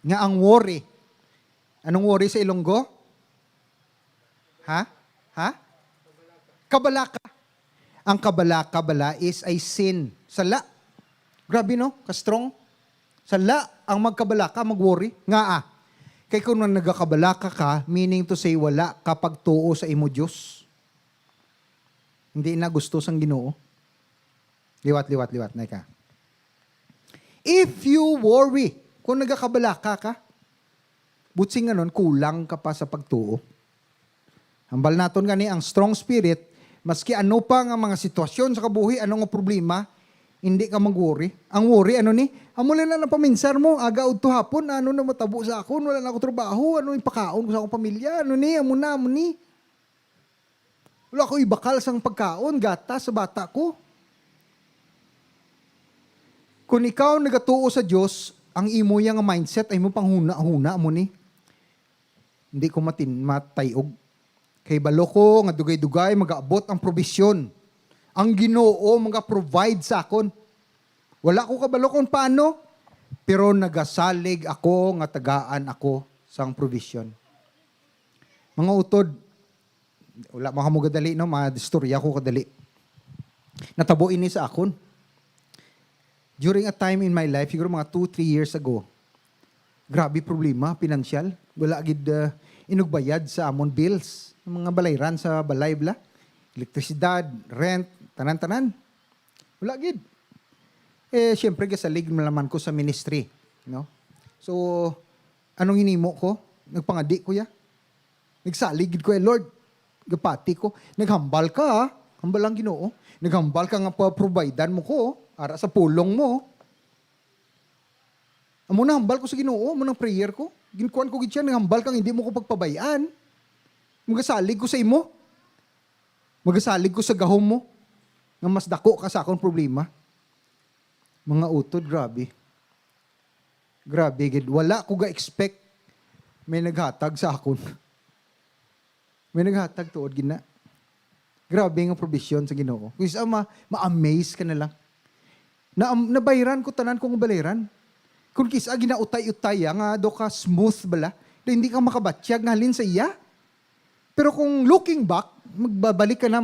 Nga ang worry. Anong worry sa Ilonggo? Ha? Kabalaka. Ang kabala is ay sin. Sala. Grabe no? Ka-strong. Sala ang magkabalaka, mag-worry. Nga Kaya kung nagakabalaka ka, meaning to say wala kapag tuo sa imo Diyos. Hindi na gusto sang Ginoo. Liwat. Naika. If you worry, kung nagakabalaka ka, butsing kulang ka pa sa pagtuo. Hambal naton gani ang strong spirit, maski ano pa nga mga sitwasyon sa kabuhi, anong problema, hindi ka mag-worry. Ang worry, amo lang na paminsar mo, aga udto hapon, na matabo sa akon, wala na ako trabaho, yung pakaon ko sa akong pamilya, amo ni. Wala ko ibakal sang pagkaon, gata sa bata ko. Kung ikaw nagatuo sa Diyos, ang imo yang mindset ay mo panghuna-huna mo ni. Hindi ko matayog. Kay balo ko, nga dugay-dugay, mag-aabot ang provision. Ang Ginoo, mag-provide sa akon. Wala ko kabalo kung paano, pero nagasalig ako, nga tagaan ako sang provision. Mga utod, wala mga mo kadali, no? Mga istorya ko kadali. Natabo ini sa akon. During a time in my life, siguro mga 2-3 years ago, grabe problema, financial. Wala agad inugbayad sa amon bills. Mga balayran sa balay bla. Elektrisidad, rent, tanan-tanan. Wala agad. Siyempre, kasalig malaman ko sa ministry. No? So, anong hinimo ko? Nagpangadi ko ya. Nagsaligid ko Lord. Gapati ko. Naghambal ka ha. Hambal ang Ginoo. Naghambal ka nga pa-providean mo ko. Ara sa pulong mo. Amo na hambal ko sa Ginoo, amo nang prayer ko. Ginkuan ko gid siya, naghambal kang hindi mo ko pagpabayaan. Magasalig ko sa imo. Magasalig ko sa gahom mo. Nga mas dako ka sa akong problema. Mga utod, grabe. Grabe gid. Wala ko ga-expect may naghatag sa akon. May naghatag tuod gina. Grabe nga provision sa Ginoo. Kung isa ma-amaze ka na lang. Nabayran ko tanan kong baliran. Kung kisa ginautay-utay nga do ka smooth bala. na hindi ka makabatsyag na halin sa iya. Pero kung looking back, magbabalik ka na,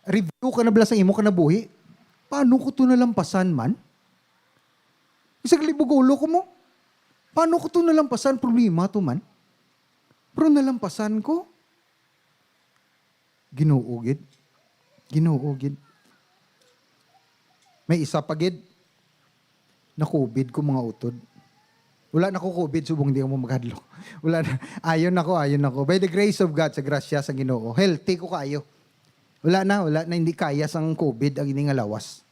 review ka na bala sa imo ka na buhi, paano ko ito nalampasan man? Isang libugulo ko mo, paano ko ito nalampasan? Problema to man. Pero nalampasan ko, ginuugid. Ginuugid. May isa pagid, na COVID ko mga utod. Wala na ko COVID, subong hindi ako maghadlo. Wala na. Ayon ako. By the grace of God, sa grasya sa Ginoo, healthy ko kayo. Wala na, hindi kaya sang COVID ang ining lawas.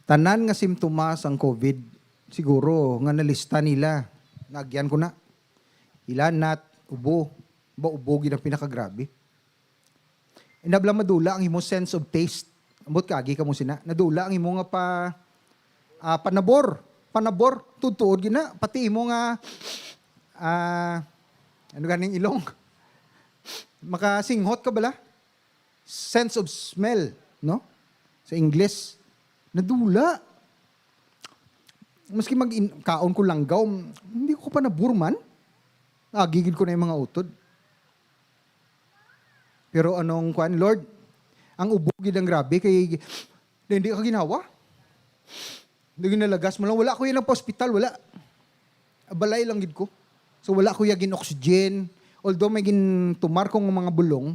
Tanan nga simptomas ang COVID, siguro, nga nalista nila, nagyan ko na. Ilanat, ubo. Ubo ginang pinakagrabe. Inabla madula ang imo sense of taste. Ambot kagi ka mo sina. Nadula ang imo nga panabor, tutuod gina, pati imo nga, ano ganing ilong, makasinghot ka bala, sense of smell, no? Sa English, nadula. Maski kaon ko langgaw, hindi ko pa naburman, gigil ko na yung mga utod. Pero anong kwan, Lord, ang ubugid ang grabe, kay hindi ka ginawa. Hindi nalagas mo lang. Wala ko yan ng hospital, wala. Balay lang gid ko. So wala ko yagin oxygen. Although may gintumar kong mga bulong,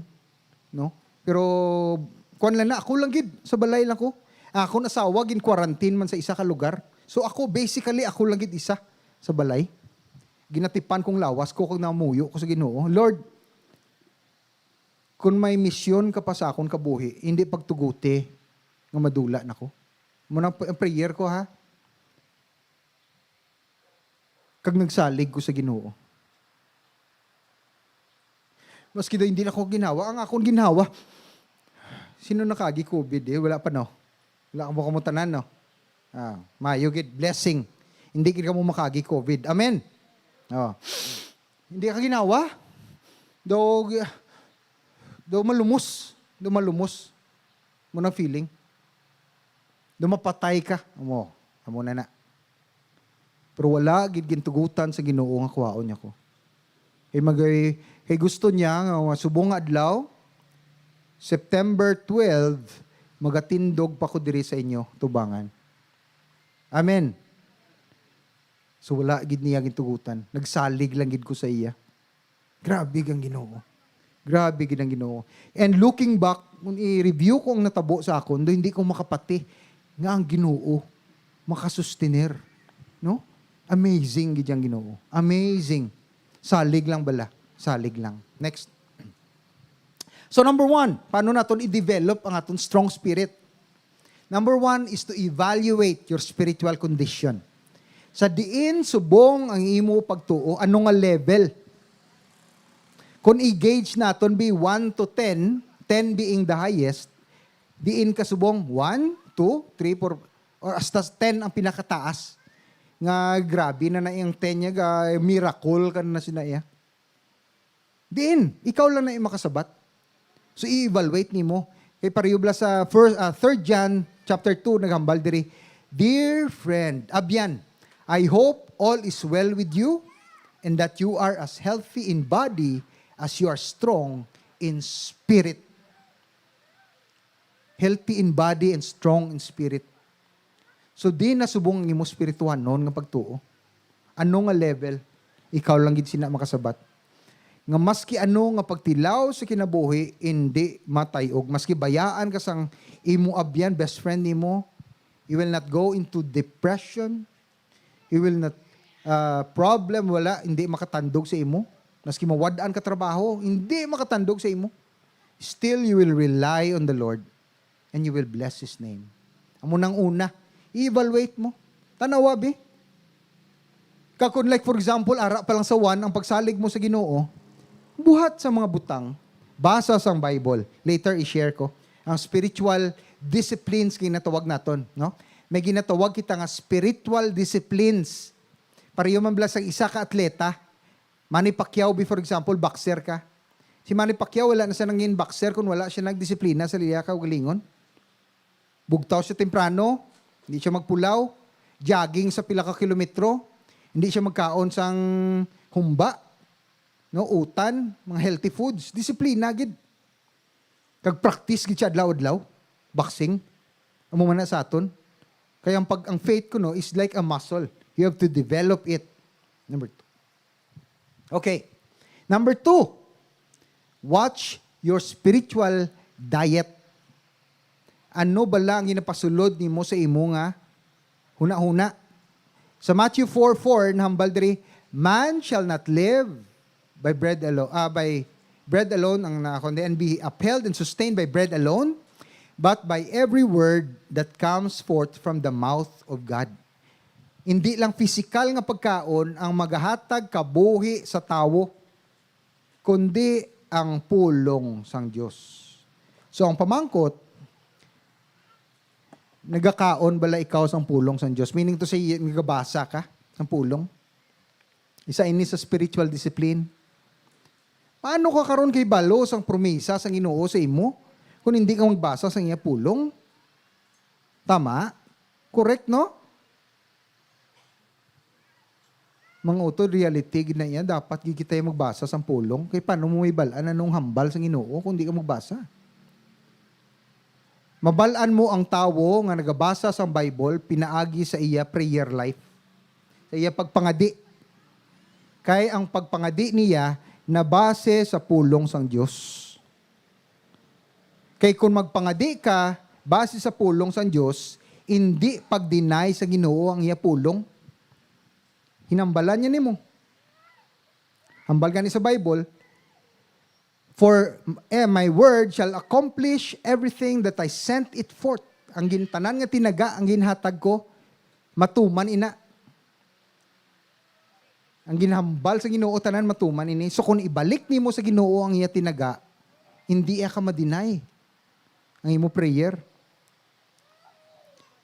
no? Pero kuan lang na, ako lang gid. Sa balay lang ko. Ako nasawa, quarantine man sa isa ka lugar. So ako, basically, ako lang gid isa sa balay. Ginatipan kong lawas ko kung namuyo ko sa Ginoo. Lord, kung may misyon ka pa sa akong kabuhi, hindi pagtuguti nga madula na ko. Muna ang prayer ko, ha? Kag nagsalig ko sa Ginoo. Maski daw hindi na ako ginawa, ang akong ginawa, sino nakagi COVID eh? Wala pa, no? Wala ka mo kamutanan, no? Mayo gid blessing. Hindi ka mo makagi COVID. Amen? Hindi ka ginawa. Do malumos. Muna feeling. Dumapatay ka. Amo na. Pero wala, gintugutan sa Ginoo nga kuwaon niya ko. Kay gusto niya, nga subong adlaw, September 12, magatindog pa ko diri sa inyo, tubangan. Amen. So wala, gid niya gintugutan. Nagsalig lang gid ko sa iya. Grabe ang Ginoo. Grabe gid ang Ginoo. And looking back, kung i-review ko ang natabo sa akon, hindi ko makapati nga ang Ginoo makasustener. No? Amazing gid ang Ginoo. Amazing. Salig lang bala. Salig lang. Next. So number 1, paano naton i-develop ang aton strong spirit? Number 1 is to evaluate your spiritual condition. Sa diin subong ang imo pagtuo, ano nga level? Kung i-gauge naton be 1 to 10, 10 being the highest, diin ka subong 1, 2, 3, 4, or hasta 10 ang pinakataas. Nga grabe na yung 10 niya, miracle ka na sinaya. Diin, ikaw lang na yung makasabat. So i-evaluate nimo. Kay pariyubla sa 3 John chapter 2 naghambal diri, Dear friend, abyan, I hope all is well with you and that you are as healthy in body as you are strong in spirit. Healthy in body and strong in spirit. So di nasubong nimo spirituhan noon nga pagtuo. Ano nga level? Ikaw lang gid sina makasabat. Nga maski ano nga pagtilaw sa kinabuhi, hindi matayog. Maski bayaan ka sang imo abyan, best friend nimo, you will not go into depression. You will not, problem, wala, hindi makatandog sa imo. Maski mawadaan ka trabaho, hindi makatandog sa imo. Still, you will rely on the Lord and you will bless His name. Amo nang una, i-evaluate mo. Tanawa, be. Kakun like for example, ara pa lang sa 1, ang pagsalig mo sa Ginoo, buhat sa mga butang, basa sa Bible. Later, i-share ko. Ang spiritual disciplines ginatawag naton, no? May ginatawag kita nga spiritual disciplines. Pareho man bala sa isa ka atleta. Manny Pacquiao, for example, boxer ka. Si Manny Pacquiao, wala na siya nangin boxer kung wala siya nagdisiplina sa liya ka o galingon. Bugtaw siya temprano, hindi siya magpulaw, jogging sa pila ka kilometro, Hindi siya magkaon sang humba, no, utan, mga healthy foods. Disiplina gid. Kag practice gid siya adlaw-adlaw, boxing. Amo man na sa aton. Kaya ang faith ko no is like a muscle. You have to develop it. Number 2. Okay. Number 2, watch your spiritual diet. Ano ba lang ginapasulod nimo sa imo nga huna-huna? Sa Matthew 4:4 nahambal diri, man shall not live by bread alone ang kundi and be upheld and sustained by bread alone, but by every word that comes forth from the mouth of God. Hindi lang physical nga pagkaon ang magahatag kabuhi sa tawo, kundi ang pulong sang Dios. So ang pamangkot, nagakaon bala ikaw sang pulong sang Dios? Meaning to say, nagabasa ka sang pulong? Isa ini sa spiritual discipline. Paano ka karon kay balo sang promesa sang Ginoo sa imo kung hindi ka magbasa sang iya pulong? Tama? Correct, no? Mga utod, reality na yan, dapat kita magbasa sang pulong. Kaya paano mo ibalaan anong hambal sang Ginoo kung hindi ka magbasa? Mabalaan mo ang tawo nga nagabasa sang Bible, pinaagi sa iya prayer life. Sa iya pagpangadi. Kay ang pagpangadi niya na base sa pulong sang Dios. Kay kung magpangadi ka base sa pulong sang Dios, hindi pag-deny sa Ginoo ang iya pulong. Hinambalan niya nimo. Hambal gani sa Bible, for my word shall accomplish everything that I sent it forth. Ang gintanan nga tinaga, ang ginhatag ko, matuman ina. Ang ginhambal sa Ginoo tanan matuman ini. So kung ibalik nimo sa Ginoo ang iya tinaga, hindi ka ma-deny ang imo prayer.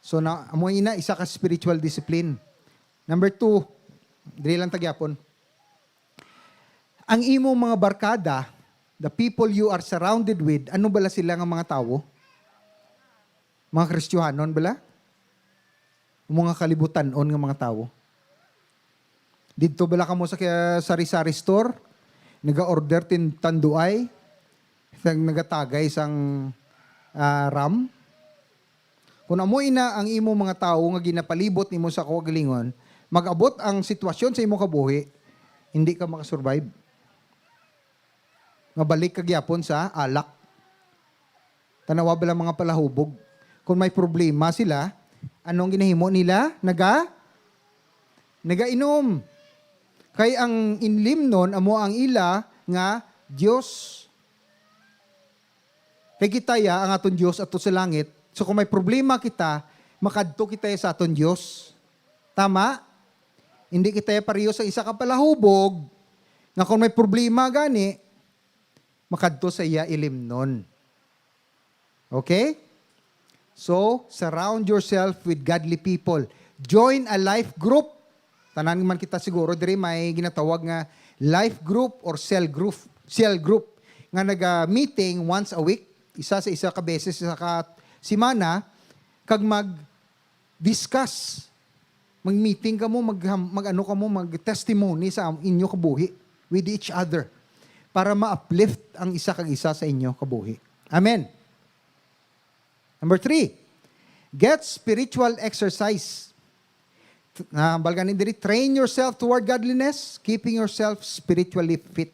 So na amo ina isa ka spiritual discipline. Number 2, dili lang tagyapon. Ang imo mga barkada, the people you are surrounded with, ano bala sila nga mga tawo? Mga Kristiyanon bala? Mga kalibutan-on nga mga tawo? Dito bala ka mo sa sari-sari store, naga-order tin tanduay, nagatagay sang ram. Kung amo ina ang imo mga tawo nga ginapalibot nimo sa kagalingon, mag-abot ang sitwasyon sa imo kabuhi, hindi ka makasurvive. Mabalik ka gyapon sa alak. Tanawa bala mga palahubog. Kung may problema sila, anong ginahimo nila? Nagainom. Kay ang inlim nun, amo ang ila nga Diyos. Kay kitaya ang aton Diyos ato sa langit. So kung may problema kita, makadto kita sa aton Diyos. Tama? Hindi kita pareho sa isa ka palahubog, nga kung may problema gani, makadto sa iya ilim nun. Okay? So, surround yourself with godly people. Join a life group. Tanan man kita siguro, diri may ginatawag nga life group or cell group. Cell group. Nga nag-meeting once a week, isa sa isa ka beses sa simana, kag mag-discuss. Mag-meeting ka mo, mag-testimony sa inyo kabuhi with each other para ma-uplift ang isa kag isa sa inyo kabuhi. Amen. Number 3, get spiritual exercise. Balganin diri, train yourself toward godliness, keeping yourself spiritually fit.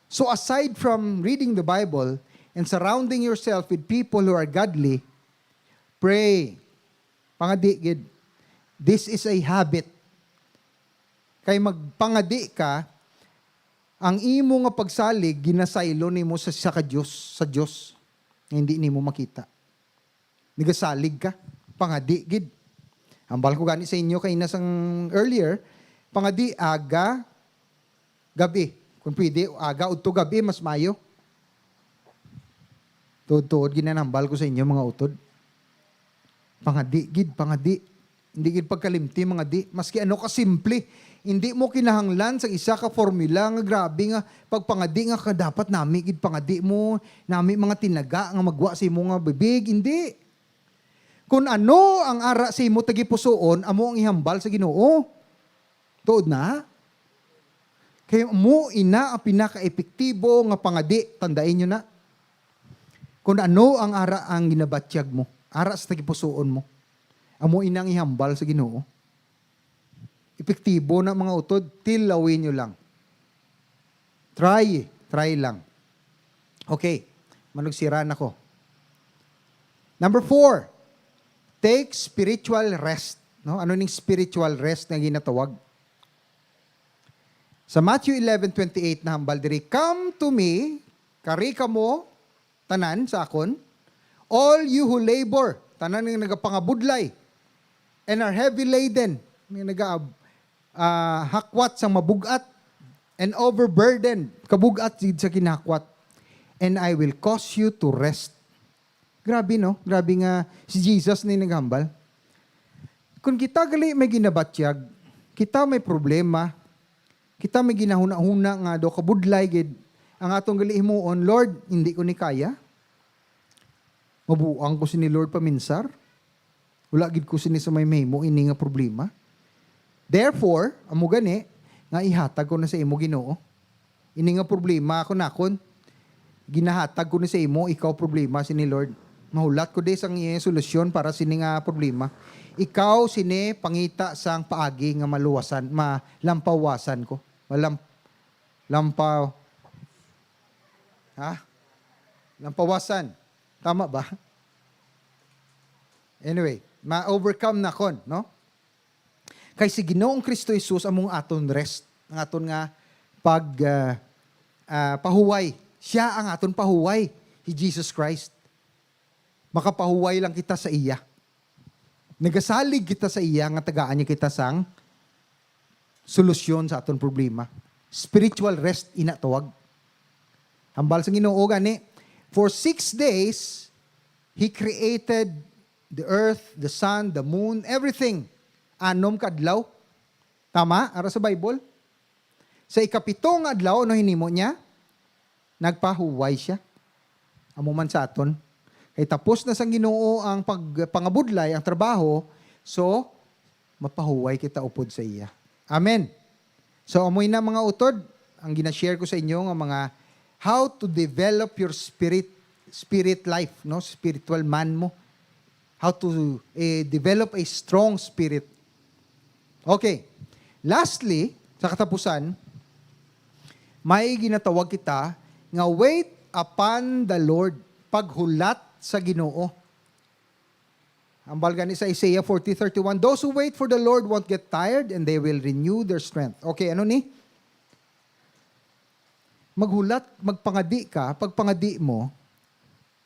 So aside from reading the Bible and surrounding yourself with people who are godly, pray. Pangadi gid. This is a habit. Kay magpangadi ka, ang imo nga pagsalig ginasaylo nimo sa Dios, sa Dios. Hindi nimo makita. Nigasalig ka, pangadi gid. Ambal ko gani sa inyo kay nasang earlier, pangadi aga gabi. Kung pwede aga udto gabi mas mayo. Tuod ginanambal ko sa inyo mga utod. Pangadi gid, pangadi. Hindi gid pagkalimti mga di. Maski ano ka simple, hindi mo kinahanglan sa isa ka formula nga grabe nga pagpangadi nga dapat nami gid pangadi mo, nami mga tinaga nga magwa sa imo nga bibig, hindi. Kung ano ang ara sa imo tagipusoon, amo ang ihambal sa Ginoo. Tuod na. Kaya mo ina ang pinaka-epektibo nga pangadi, tandain nyo na. Kung ano ang ara ang ginabatyag mo, ara sa tagipusoon mo. Amo inang ihambal sa Ginoo. Epektibo na mga utod, tilawin nyo lang. Try lang. Okay, manugsiran ako. Number 4, take spiritual rest. No? Ano ning spiritual rest na ginatawag? Sa Matthew 11:28 na hambal diri, come to me, kari kamo, tanan sa akon, all you who labor, tanan nga nagapangabudlay, and are heavy laden, nga hakwat sa mabugat, and overburdened, kabugat sa kinakwat, and I will cause you to rest. Grabe no? Grabe nga si Jesus na naghambal. Kung kita gali may ginabatyag, kita may problema, kita may ginahuna-huna nga do kabudlay gid ang atong gali himuon, Lord, hindi ko ni kaya. Mabuang ko sini Lord paminsar. Wala gid ko sini sa may mahimo ini nga problema. Therefore, amo gani nga ihatag ko na sa imo Ginoo. Ini nga problema ako nakon. Ginahatag ko na sa imo, ikaw problema sini Lord. Mahulat ko di sang iya solusyon para sini nga problema. Ikaw sini pangita sang paagi nga maluwasan, malampawasan ko. Lampawasan. Tama ba? Anyway, ma-overcome na kon, no? Kay si Ginoong Kristo Jesus among aton rest, ang aton nga pahuway. Siya ang aton pahuway, si Jesus Christ. Makapahuway lang kita sa iya. Nagasalig kita sa iya nga tagaan niya kita sang solusyon sa aton problema. Spiritual rest inatawag. Hambal sa Ginoo gani, for 6 days He created the earth, the sun, the moon, everything. Anom kadlaw. Tama? Ara sa Bible. Sa ikapitong adlaw, ano hinimo niya? Nagpahuway siya. Amo man sa aton. Kay tapos na sang Ginoo ang pangabudlay, ang trabaho, so mapahuway kita upod sa iya. Amen. So amoy na mga utod, ang ginashare ko sa inyo nga mga how to develop your spirit life, no? Spiritual man mo. How to develop a strong spirit. Okay. Lastly, sa katapusan, may ginatawag kita nga wait upon the Lord, paghulat sa Ginoo. Ang balgan sa Isaiah 40:31, those who wait for the Lord won't get tired and they will renew their strength. Okay, ano ni? Maghulat, magpangadi ka, pagpangadi mo,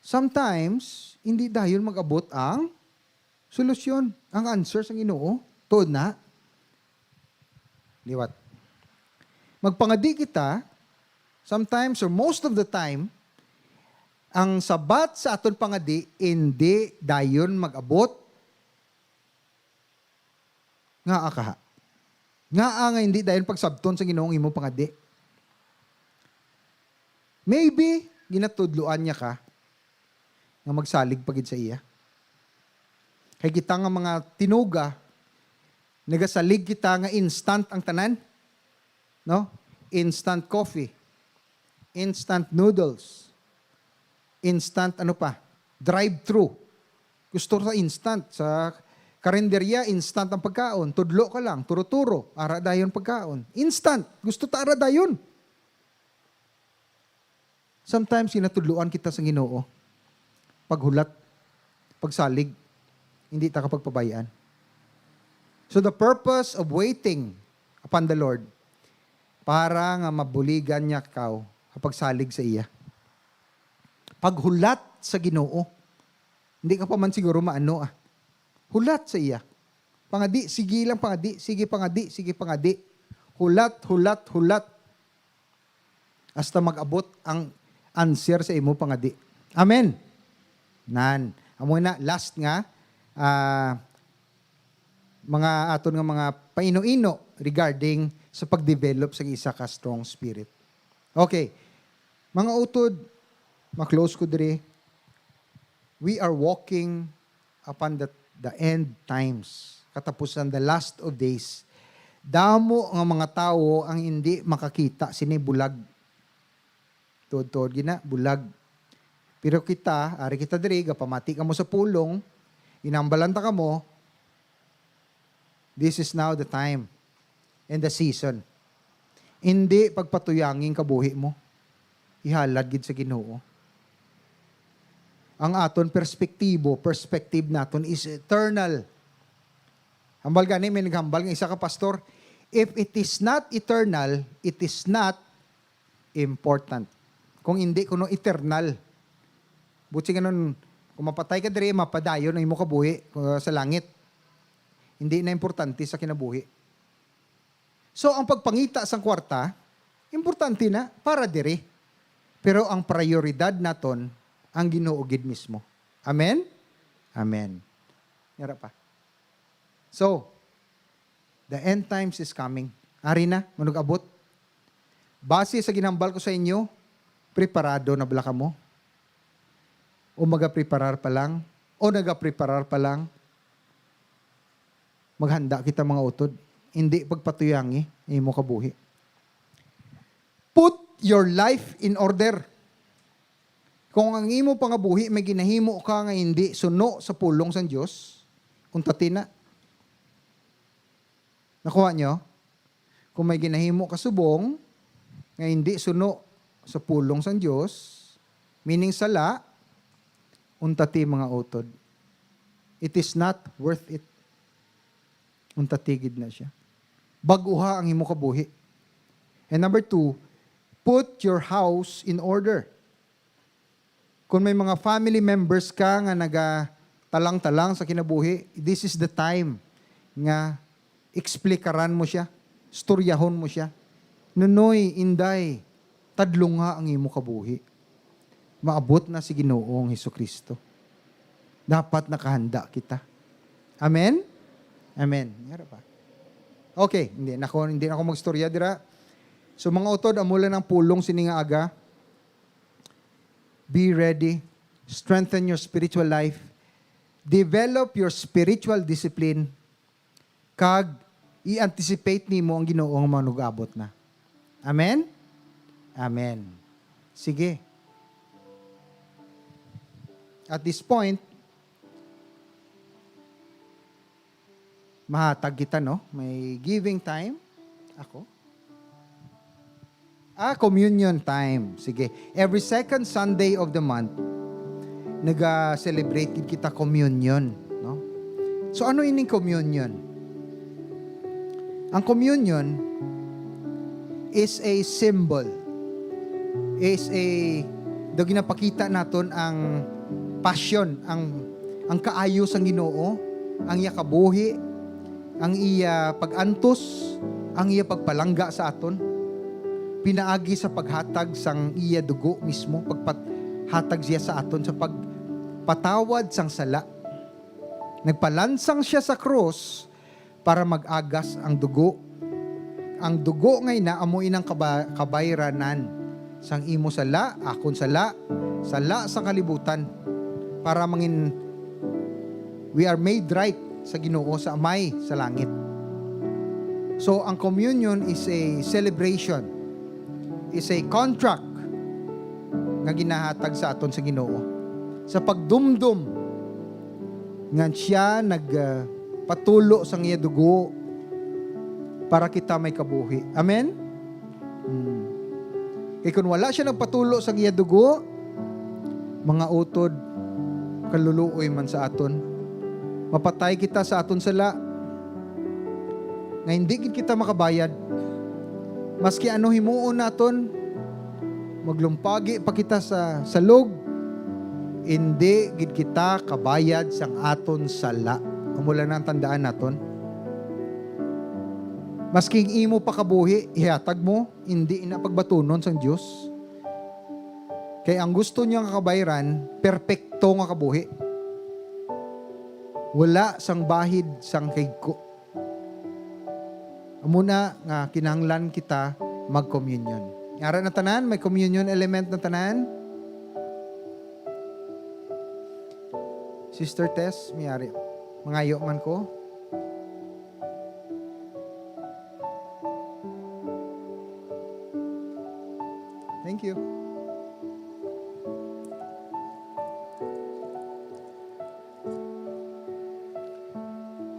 sometimes, hindi dahil mag-abot ang solusyon, ang answer sa Ginoo. Tuod na. Liwat. Magpangadi kita, sometimes or most of the time, ang sabat sa aton pangadi, hindi dayon mag-abot nga akaha. Nga hindi dayon pagsabton sa Ginoong imo pangadi. Maybe, ginatudluan niya ka nga magsalig pagid sa iya. Kay kita nga mga tinuga, nagasalig kita nga instant ang tanan. No? Instant coffee. Instant noodles. Instant ano pa? Drive-thru. Gusto sa instant. Sa karinderya, instant ang pagkaon. Tudlo ka lang. Turo-turo. Ara dayon pagkaon. Instant. Gusto ta ara dayon. Sometimes, sinatudluan kita sa Ginoo. Paghulat, pagsalig, hindi ta kapagpabayaan. So the purpose of waiting upon the Lord, para nga mabuligan niya kaw kapag salig sa iya. Paghulat sa Ginoo, hindi ka pa man siguro maano Hulat sa iya. Pangadi, sige lang pangadi, sige pangadi, sige pangadi. Hulat, hulat, hulat. Hasta mag-abot ang answer sa imo pangadi. Amen. Nan. Amo na last nga mga aton nga mga paino-ino regarding sa pag-develop sa isa ka strong spirit. Okay. Mga utod, ma-close ko dire. We are walking upon the end times. Katapusan, the last of days. Damo nga mga tao ang hindi makakita sini bulag. Tuod-tuod gina, bulag. Pero kita, ari kita diri, pamati ka mo sa pulong, inambalanta ka mo, this is now the time and the season. Hindi pagpatuyangin kabuhi mo. Ihalad gid sa Ginoo. Ang aton perspective naton is eternal. Hambal gani, may naghambal ng isa ka pastor, if it is not eternal, it is not important. Kung hindi, kuno eternal. Butsi ganun, kung mapatay ka diri, mapadayon ang imo kabuhi sa langit. Hindi na importante sa kinabuhi. So, ang pagpangita sa kwarta, importante na para diri. Pero ang prioridad naton, ang Ginoo gid mismo. Amen? Amen. Yara pa. So, the end times is coming. Ari na, manug-abot. Base sa ginambal ko sa inyo, preparado na bala ka mo? O magapreparar pa lang? O nagapreparar pa lang? Maghanda kita mga utod. Hindi pagpatuyangi, imo kabuhi. Put your life in order. Kung ang imo pangabuhi, may ginahimo ka nga hindi suno sa pulong sa Diyos, untati na. Nakuha nyo? Kung may ginahimo ka subong, nga hindi suno sa pulong sa Diyos, meaning sala, untati mga utod. It is not worth it. Untatigid na siya. Baguha ang imo kabuhi. And number 2, put your house in order. Kung may mga family members ka nga talang-talang sa kinabuhi, this is the time nga eksplikaran mo siya, storyahon mo siya. Nunoy, inday, tadlunga ang imo kabuhi. Maabot na si Ginoong Hesukristo. Dapat nakahanda kita. Amen? Amen. Yara pa. Okay, hindi na ako magstorya dira. So mga utod, amulan ng pulong sininga aga. Be ready. Strengthen your spiritual life. Develop your spiritual discipline. Kag i-anticipate nimo ang Ginoong manugabot na. Amen? Amen. Sige. At this point, mahatag kita, no? May giving time. Ako. Communion time. Sige. Every second Sunday of the month, nag-celebrate kita communion. No? So, ano ining communion? Ang communion is a symbol. Daw ginapakita naton ang passion, ang kaayo sang Ginoo, ang iya kabuhi, ang iya pag-antos, ang iya pagpalangga sa aton. Pinaagi sa paghatag sang iya dugo mismo, pagpathatag siya sa aton sa pagpatawad sang sala. Nagpalansang siya sa krus para mag-agas ang dugo. Ang dugo ngay na amuin ang kabayranan sang imo sala, akon sala sa kalibutan para we are made right sa Ginoo, sa Amay, sa langit. So, ang communion is a celebration, is a contract nga ginahatag sa aton sa Ginoo. Sa pagdumdum nga siya nagpatulo sa iya dugo para kita may kabuhi. Amen? E kung wala siya nagpatulo sa iya dugo, mga utod, kaluluoy man sa aton, mapatay kita sa aton sala, nga hindi kita makabayad. Maski ano himuon naton, maglumpagi pa kita sa salog, hindi gid kita kabayad sang aton sala. Amula nang tandaan naton. Maski imo pa kabuhi, ihatag mo, hindi ina pagbatunon sang Dios. Kay ang gusto niya nga kabayran, perpekto nga kabuhi. Wala sang bahid sang kayko. Amuna nga kinahanglan kita mag-communion. Ara na tanan, may communion element na tanan. Sister Tess, miyari. Mangayo man ko. Thank you.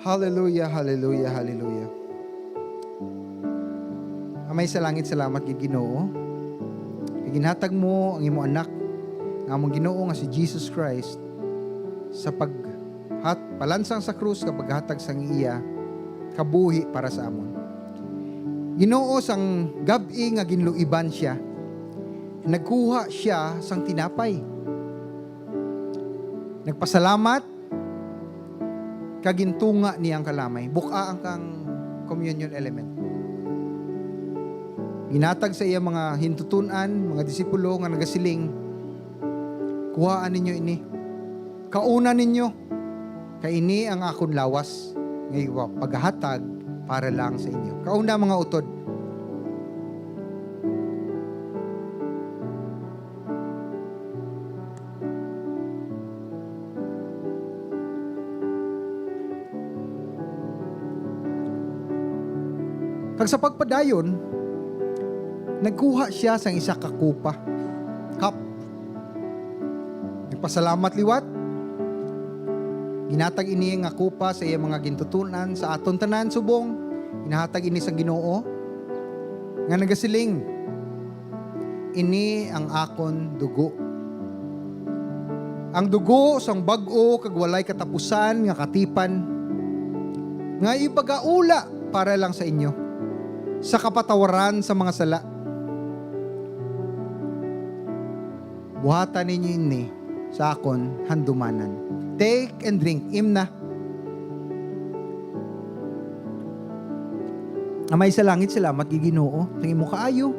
Hallelujah, hallelujah, hallelujah. Amay sa langit, salamat kay Ginoo. Kay ginhatag mo ang imong anak nga among Ginoo nga si Jesus Christ sa palansang sa krus kapag hatag sang iya kabuhi para sa amon. Ginoo sang gabi nga ginluiban siya. Nagkuha siya sang tinapay. Nagpasalamat kagintunga niyang kalamay. Buka ang kang communion element. Ginatag sa iya mga hintutunan, mga disipulo nga nagasiling, kuhaan ninyo ini. Kauna ninyo. Kay ini ang akon lawas. Ngayon, paghahatag para lang sa inyo. Kauna mga utod. Kag sa pagpadayon, nagkuha siya sang isa ka kupa. Cup. Nagpasalamat liwat. Ginatag ini nga kupa sa iya mga gintutunan sa aton tanan subong. Inahatag ini sa Ginoo nga nagasiling, ini ang akon dugo. Ang dugo sang bag-o kag walay katapusan nga katipan nga ipagaula para lang sa inyo sa kapatawaran sa mga sala. Buhatan ninyo ini sa akon handumanan. Take and drink. Imna. Amay sa langit, salamat kay Ginoo. Sang imo kaayo.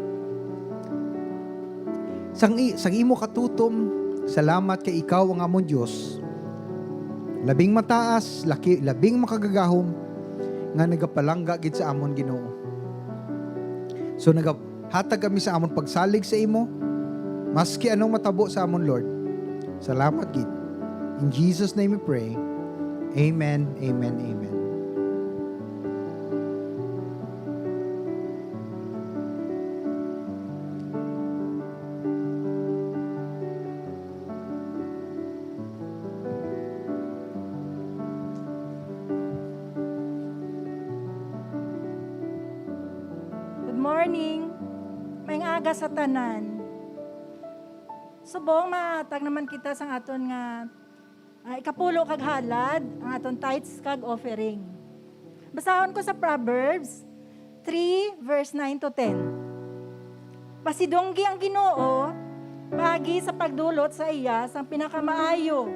Sang imo katutom, salamat kay ikaw ang amon Dios. Labing mataas, labing makagagahom nga nagapalangga gid sa amon Ginoo. So naghatag kami sa amon pagsalig sa imo, maski anong matabo sa amon Lord. Salamat gid. In Jesus' name we pray. Amen, amen, amen. Morning, may aga sa tanan. Subong matag naman kita sa aton nga ikapulo kag halad, ang aton tithes kag offering. Basahon ko sa Proverbs 3 verse 9 to 10. Pasidonggi ang Ginoo pagi sa pagdulot sa iya sang pinakamaayo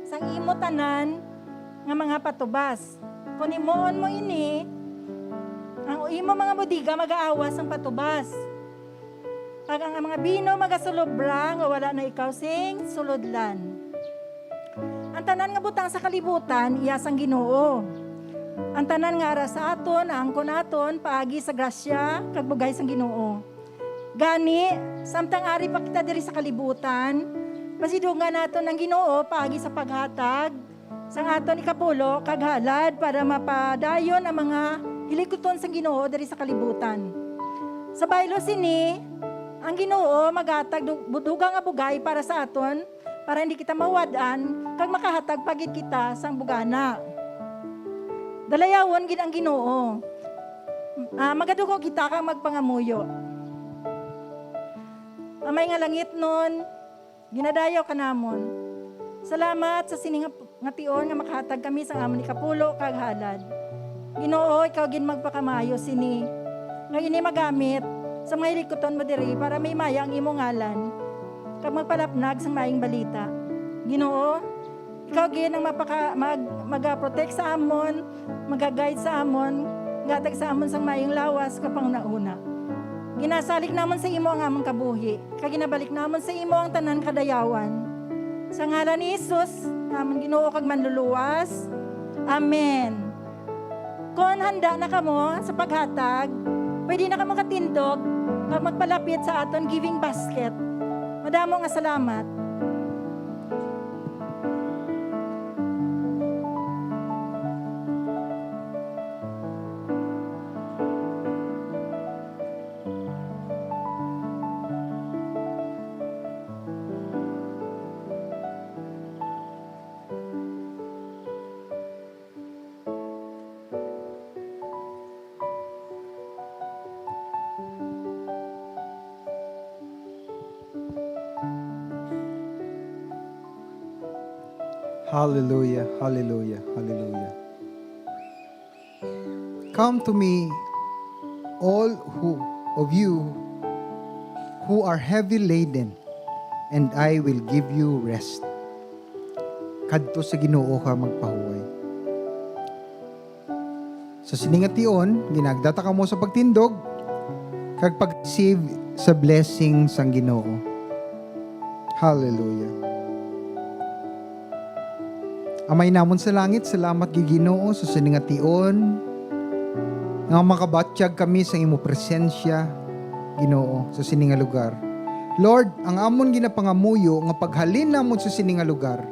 sang imo tanan nga mga patubas. Kung imoon mo ini, ang imo mga budiga mag-aawas ang patubas. Pag ang mga bino magasulobra nga wala na ikaw sing sulodlan. Ang tanan nga butang sa kalibutan iyas ang Ginoo. Ang tanan nga ara sa aton angkon aton paagi sa grasya kag bugay sang Ginoo. Gani samtang ari pa kita diri sa kalibutan, pasidungan naton ang Ginoo paagi sa paghatag sang aton ikapulo kag halad para mapadayon ang mga hilikuton sa Ginoo diri sa kalibutan. Sa baylo sini, ang Ginoo maghatag dugang nga bugay para sa aton para hindi kita mawad-an kag makahatag pagid kita sang bugana. Dalayawon gid ang Ginoo. Magadugo kita kang magpangamuyo. Amay nga langit nun, ginadayaw ka namon. Salamat sa sining nga tion nga makahatag kami sa amon ikapulo kag halad. Ginoo, ikaw gin magpakamayo sini. Nga ini magamit sa mga hilikuton mo diri para may maya ang imong ngalan. Kag magpalapnag sa maayong balita. Ginoo, ikaw gin ang mag-protect sa amon, mag-guide sa amon, gatag sa amon sang maayong lawas kapang nauna. Ginasalik namon sa imo ang among kabuhi. Kag ginabalik namon sa imo ang tanan kadayawan. Sa ngalan ni Jesus, namon Ginoo kag manluluwas. Amen. Kung handa na kamo sa paghatag, pwede na kamo katindog kag magpalapit sa aton giving basket. Madamo nga salamat. Hallelujah, hallelujah, hallelujah. Come to me, all of you who are heavy laden, and I will give you rest. Kadto sa Ginoo ka magpahuway. Sa siningation, ginagdata ka mo sa pagtindog, kag pag-receive sa blessing sang Ginoo. Hallelujah. Amay namon sa langit, salamat gi Ginoo sa siningation, nga makabatyag kami sa imo presensya, Ginoo, sa sininga lugar. Lord, ang amon ginapangamuyo nga paghalin namon sa sininga lugar,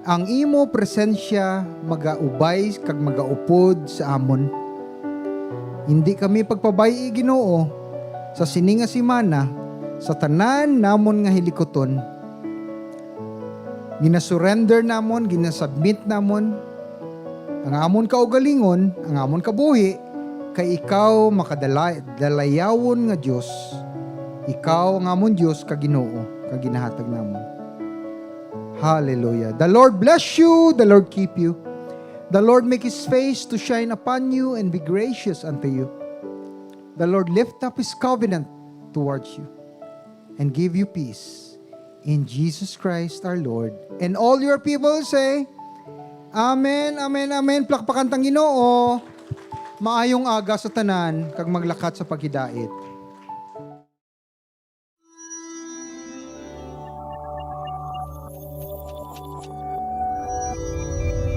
ang imo presensya magaubay kag magaupod sa amon. Hindi kami pagpabay, Ginoo, sa sininga simana, sa tanan namon nga hilikoton. Ginasurrender namon, ginasubmit namon, ang amon kaugalingon, ang amon kabuhi, kay ikaw makadalayawon nga Diyos. Ikaw ang amon Diyos ka Ginoo, ka ginahatag namon. Hallelujah. The Lord bless you, the Lord keep you. The Lord make His face to shine upon you and be gracious unto you. The Lord lift up His covenant towards you and give you peace. In Jesus Christ our Lord. And all your people say, Amen, Amen, Amen. Plakpakan tang Ginoo. Maayong aga sa tanan, kag maglakat sa paghidait.